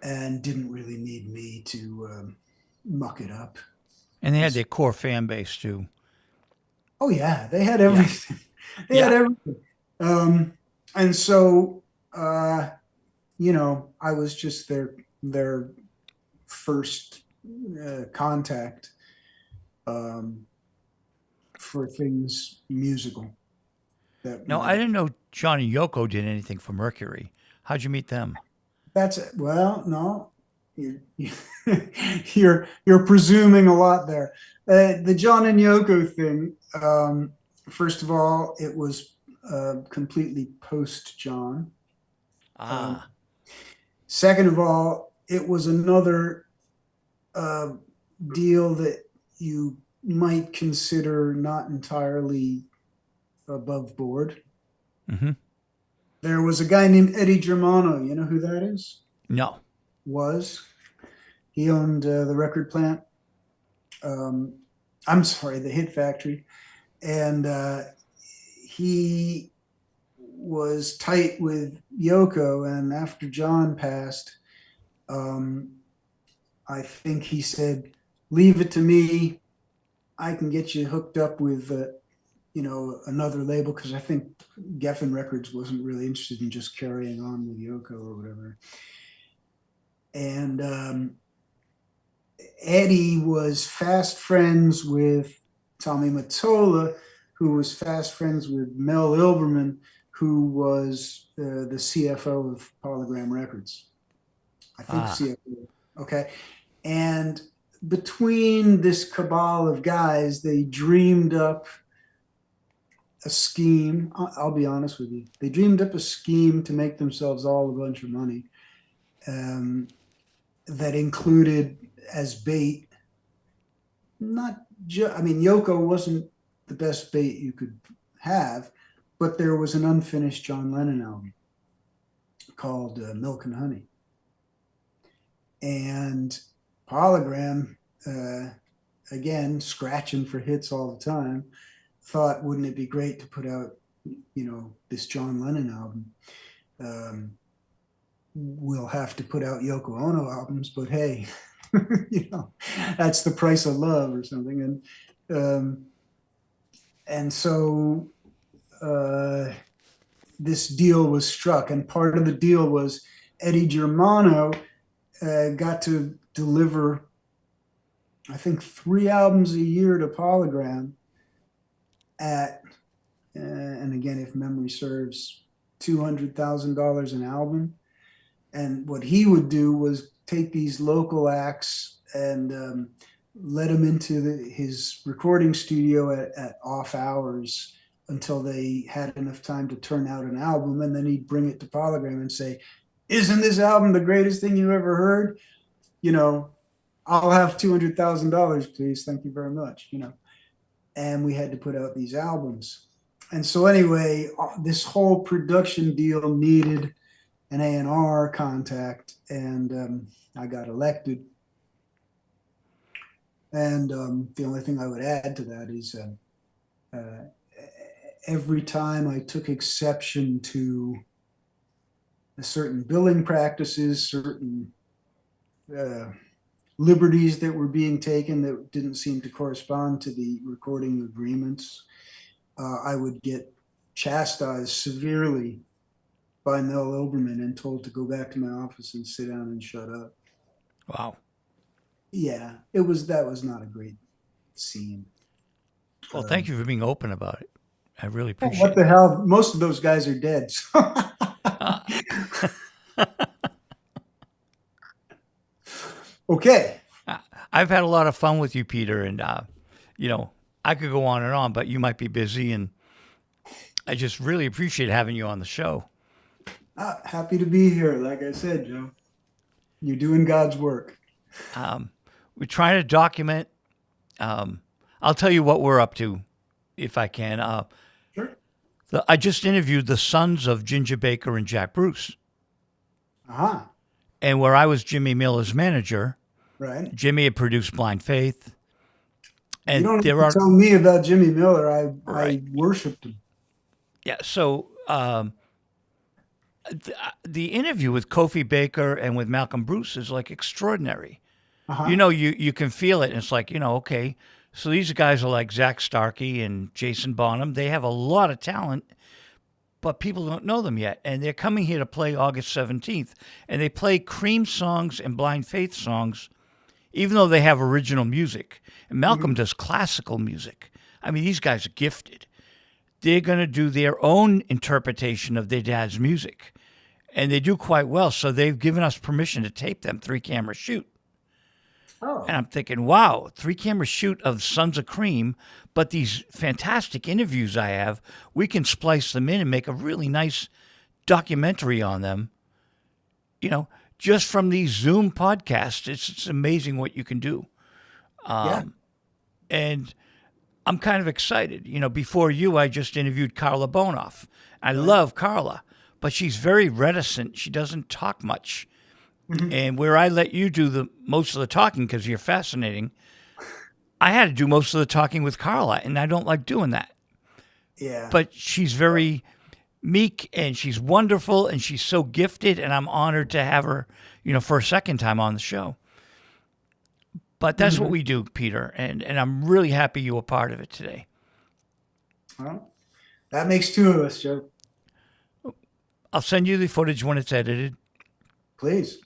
and didn't really need me to muck it up. And they had their core fan base too. Oh yeah, they had everything. They had everything. And so, I was just their first contact for things musical. I didn't know John and Yoko did anything for Mercury. How'd you meet them? No, you're presuming a lot there. The John and Yoko thing. First of all, it was completely post John. Second of all, it was another deal that you might consider not entirely above board. Mm-hmm. There was a guy named Eddie Germano. You know who that is? No. He owned the record plant. The Hit Factory. And he was tight with Yoko. And after John passed, I think he said, leave it to me. I can get you hooked up with another label, because I think Geffen Records wasn't really interested in just carrying on with Yoko or whatever. And Eddie was fast friends with Tommy Mottola, who was fast friends with Mel Ilberman, who was the CFO of Polygram Records. I think CFO. Okay. And between this cabal of guys, they dreamed up a scheme. I'll be honest with you. They dreamed up a scheme to make themselves all a bunch of money that included as bait, Yoko wasn't the best bait you could have, but there was an unfinished John Lennon album called Milk and Honey. And Polygram, again, scratching for hits all the time, thought, wouldn't it be great to put out, this John Lennon album? We'll have to put out Yoko Ono albums, but hey, that's the price of love or something. And so this deal was struck, and part of the deal was Eddie Germano got to deliver, I think, 3 albums a year to Polygram at, and again, if memory serves, $200,000 an album. And what he would do was take these local acts and let them into his recording studio at off hours until they had enough time to turn out an album. And then he'd bring it to Polygram and say, isn't this album the greatest thing you ever heard? You know, I'll have $200,000, please. Thank you very much. You know, and we had to put out these albums. And so anyway, this whole production deal needed an A&R contact, and I got elected. And the only thing I would add to that is every time I took exception to certain billing practices, certain liberties that were being taken that didn't seem to correspond to the recording agreements, I would get chastised severely by Mel Oberman and told to go back to my office and sit down and shut up. Wow. Yeah, that was not a great scene. Well, thank you for being open about it. I really appreciate it. What the hell? Most of those guys are dead. So. Okay. I've had a lot of fun with you, Peter, and you know, I could go on and on, but you might be busy, and I just really appreciate having you on the show. Happy to be here. Like I said, Joe, you're doing God's work. We're trying to document. I'll tell you what we're up to, if I can. Sure. I just interviewed the sons of Ginger Baker and Jack Bruce. Uh-huh. And where I was Jimmy Miller's manager, right? Jimmy had produced Blind Faith. And you don't have to tell me about Jimmy Miller. Right. I worshipped him. Yeah. So the interview with Kofi Baker and with Malcolm Bruce is like extraordinary. Uh-huh. You know, you can feel it. And it's like, you know, okay, so these guys are like Zach Starkey and Jason Bonham. They have a lot of talent, but people don't know them yet. And they're coming here to play August 17th. And they play Cream songs and Blind Faith songs, even though they have original music. And Malcolm does classical music. I mean, these guys are gifted. They're going to do their own interpretation of their dad's music. And they do quite well. So they've given us permission to tape them 3-camera shoot. Oh. And I'm thinking, wow, 3-camera shoot of Sons of Cream, but these fantastic interviews I have, we can splice them in and make a really nice documentary on them. You know, just from these Zoom podcasts, it's amazing what you can do. Yeah. And I'm kind of excited. You know, before you, I just interviewed Carla Bonoff. I love Carla, but she's very reticent. She doesn't talk much. Mm-hmm. And where I let you do the most of the talking because you're fascinating, I had to do most of the talking with Carla, and I don't like doing that. Yeah. But she's very meek, and she's wonderful, and she's so gifted, and I'm honored to have her, you know, for a second time on the show. But that's what we do, Peter, and I'm really happy you were part of it today. Well, that makes two of us, Joe. I'll send you the footage when it's edited. Please.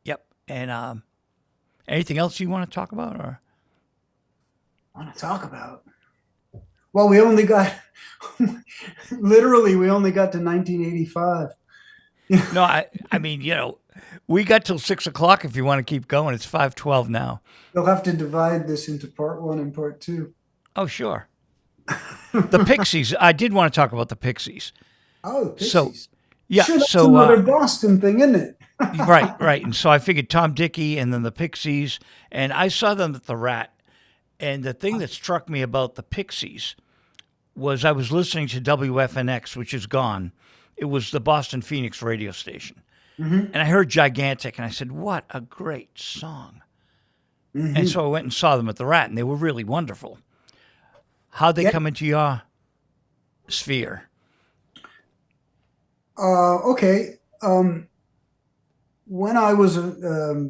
Yep. And anything else you want to talk about, or? Want to talk about? Well, we only got, literally, we only got to 1985. No, I mean, you know, we got till 6 o'clock if you want to keep going. It's 5:12 now. You'll have to divide this into part 1 and part 2. Oh, sure. The Pixies. I did want to talk about the Pixies. Oh, Pixies. So, yeah. Sure, that's so another Boston thing, isn't it? right. And so I figured Tom Dickie and then the Pixies, and I saw them at the Rat. And the thing that struck me about the Pixies was I was listening to WFNX, which is gone. It was the Boston Phoenix radio station. Mm-hmm. And I heard Gigantic, and I said, what a great song. Mm-hmm. And so I went and saw them at the Rat, and they were really wonderful. How'd they come into your sphere? Okay. When I was a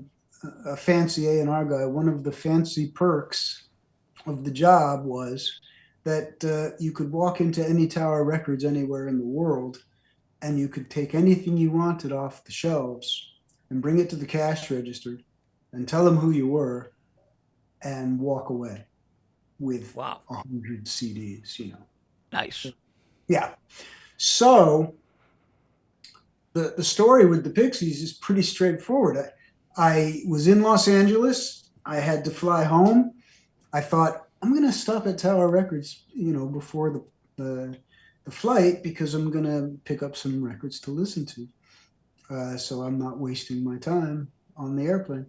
fancy A&R guy, one of the fancy perks of the job was that you could walk into any Tower Records anywhere in the world, and you could take anything you wanted off the shelves and bring it to the cash register and tell them who you were and walk away with 100 CDs, you know. Nice. Yeah. So the story with the Pixies is pretty straightforward. I was in Los Angeles. I had to fly home. I thought, I'm going to stop at Tower Records, before the flight, because I'm going to pick up some records to listen to. So I'm not wasting my time on the airplane.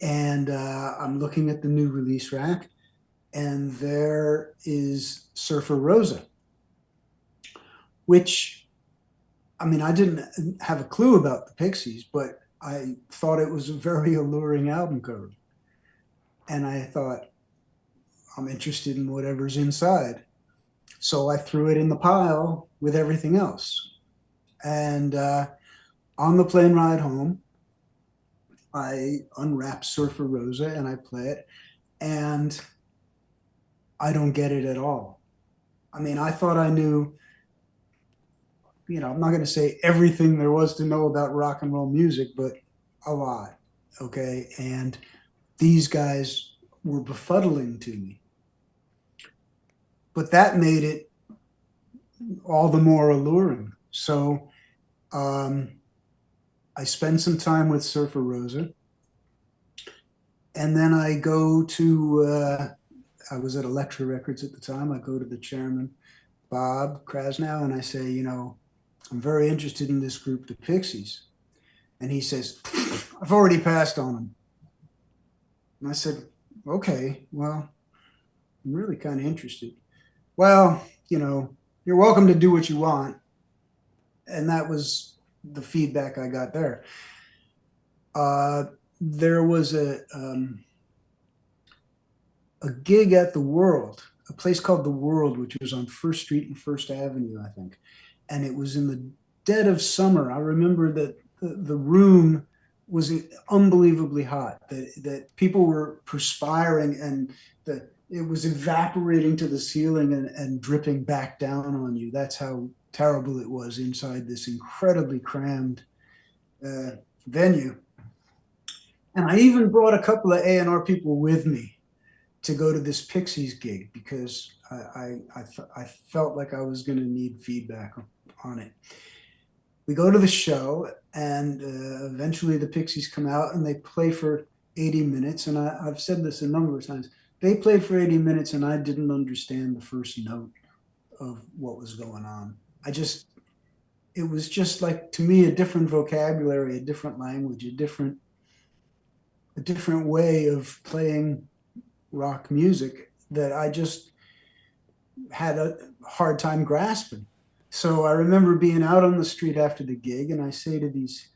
And I'm looking at the new release rack, and there is Surfer Rosa, which, I mean, I didn't have a clue about the Pixies, but I thought it was a very alluring album cover. And I thought, I'm interested in whatever's inside. So I threw it in the pile with everything else. And on the plane ride home, I unwrap Surfer Rosa and I play it, and I don't get it at all. I mean, I thought I knew, I'm not going to say everything there was to know about rock and roll music, but a lot. Okay. And these guys were befuddling to me. But that made it all the more alluring. So I spend some time with Surfer Rosa. And then I go to, I was at Elektra Records at the time. I go to the chairman, Bob Krasnow, and I say, I'm very interested in this group, the Pixies. And he says, I've already passed on them. And I said, okay, well, I'm really kind of interested. Well, you're welcome to do what you want. And that was the feedback I got there. There was a gig at the World, a place called the World, which was on First Street and First Avenue, I think. And it was in the dead of summer. I remember that the room was unbelievably hot, that people were perspiring, and it was evaporating to the ceiling and dripping back down on you. That's how terrible it was inside this incredibly crammed venue. And I even brought a couple of A&R people with me to go to this Pixies gig, because I felt like I was going to need feedback on it. We go to the show, and eventually the Pixies come out and they play for 80 minutes. And I've said this a number of times. They played for 80 minutes and I didn't understand the first note of what was going on. It was just like, to me, a different vocabulary, a different language, a different way of playing rock music that I just had a hard time grasping. So I remember being out on the street after the gig, and I say to these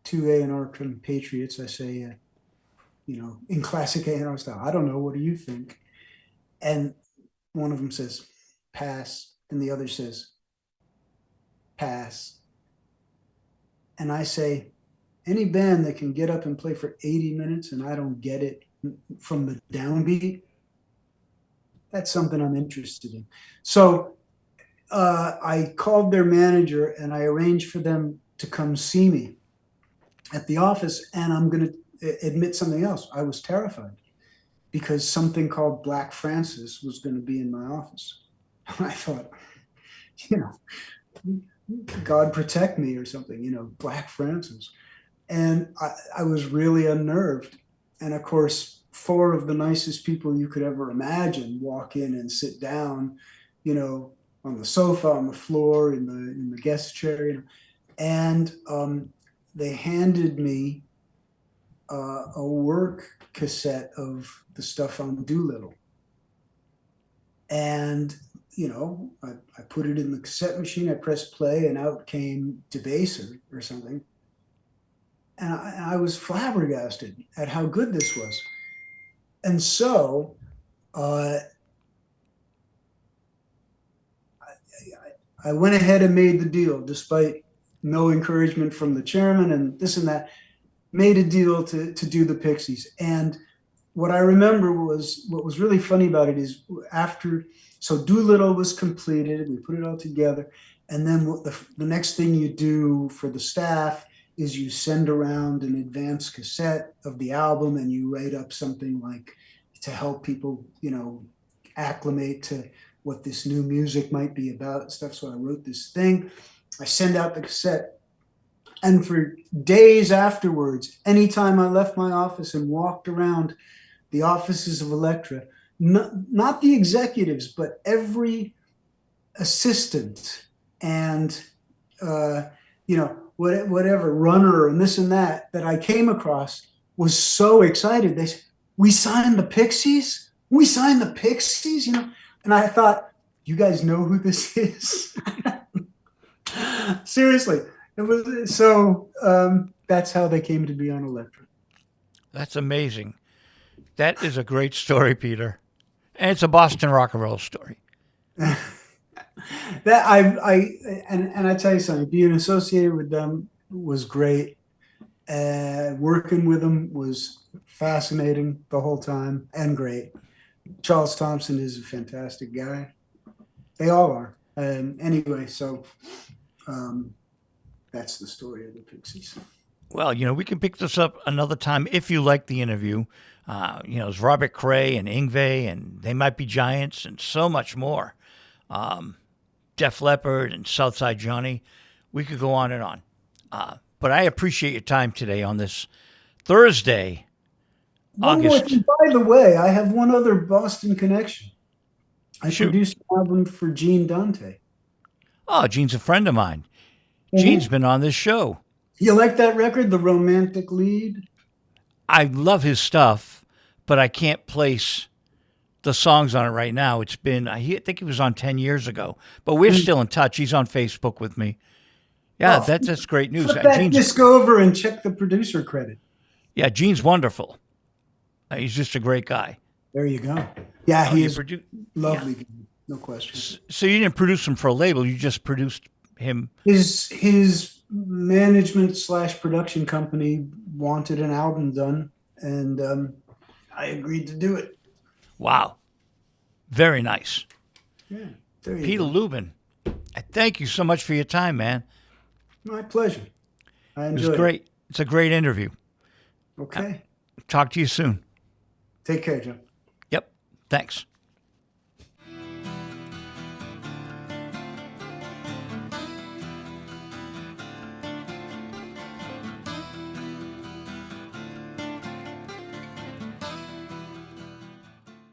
two A&R compatriots, I say, in classic A&R style, I don't know, what do you think? And one of them says, pass. And the other says, pass. And I say, any band that can get up and play for 80 minutes and I don't get it from the downbeat, that's something I'm interested in. So I called their manager and I arranged for them to come see me at the office. And I'm going to admit something else. I was terrified because something called Black Francis was going to be in my office. And I thought, God protect me or something, Black Francis. And I was really unnerved. And of course, four of the nicest people you could ever imagine walk in and sit down, on the sofa, on the floor, in the guest chair, and they handed me a work cassette of the stuff on Doolittle. And I put it in the cassette machine, I pressed play, and out came Debaser or something. And I was flabbergasted at how good this was. And so I went ahead and made the deal, despite no encouragement from the chairman and this and that. Made a deal to do the Pixies. And what I remember was, what was really funny about it is so Doolittle was completed, we put it all together. And then the next thing you do for the staff is you send around an advanced cassette of the album, and you write up something like to help people, acclimate to what this new music might be about and stuff. So I wrote this thing. I send out the cassette. And for days afterwards, anytime I left my office and walked around the offices of Elektra, not the executives, but every assistant and, whatever runner and this and that I came across was so excited. They said, we signed the Pixies? We signed the Pixies? And I thought, you guys know who this is? Seriously. It was so. That's how they came to be on Elektra. That's amazing. That is a great story, Peter, and it's a Boston rock and roll story. That I tell you something. Being associated with them was great. Working with them was fascinating the whole time and great. Charles Thompson is a fantastic guy. They all are. Anyway, so. That's the story of the Pixies. Well, we can pick this up another time if you like the interview. It's Robert Cray and Yngwie, and They Might Be Giants, and so much more. Def Leppard and Southside Johnny. We could go on and on. But I appreciate your time today on this Thursday, August. By the way, I have one other Boston connection. I produced an album for Gene Dante. Oh, Gene's a friend of mine. Gene's been on this show. You like that record, The Romantic Lead? I love his stuff, but I can't place the songs on it right now. It's been, I think he was on 10 years ago, but we're still in touch. He's on Facebook with me. Yeah, that's great news. Flip that disc over and check the producer credit. Yeah, Gene's wonderful. He's just a great guy. There you go. Yeah, he is lovely. Yeah. No question. So you didn't produce him for a label. You just produced him. His management / production company wanted an album done, and I agreed to do it. Wow. Very nice. Yeah. Peter Lubin, thank you so much for your time, man. My pleasure. I enjoyed it. It was great. It's a great interview. Okay. Talk to you soon. Take care, Joe. Yep. Thanks.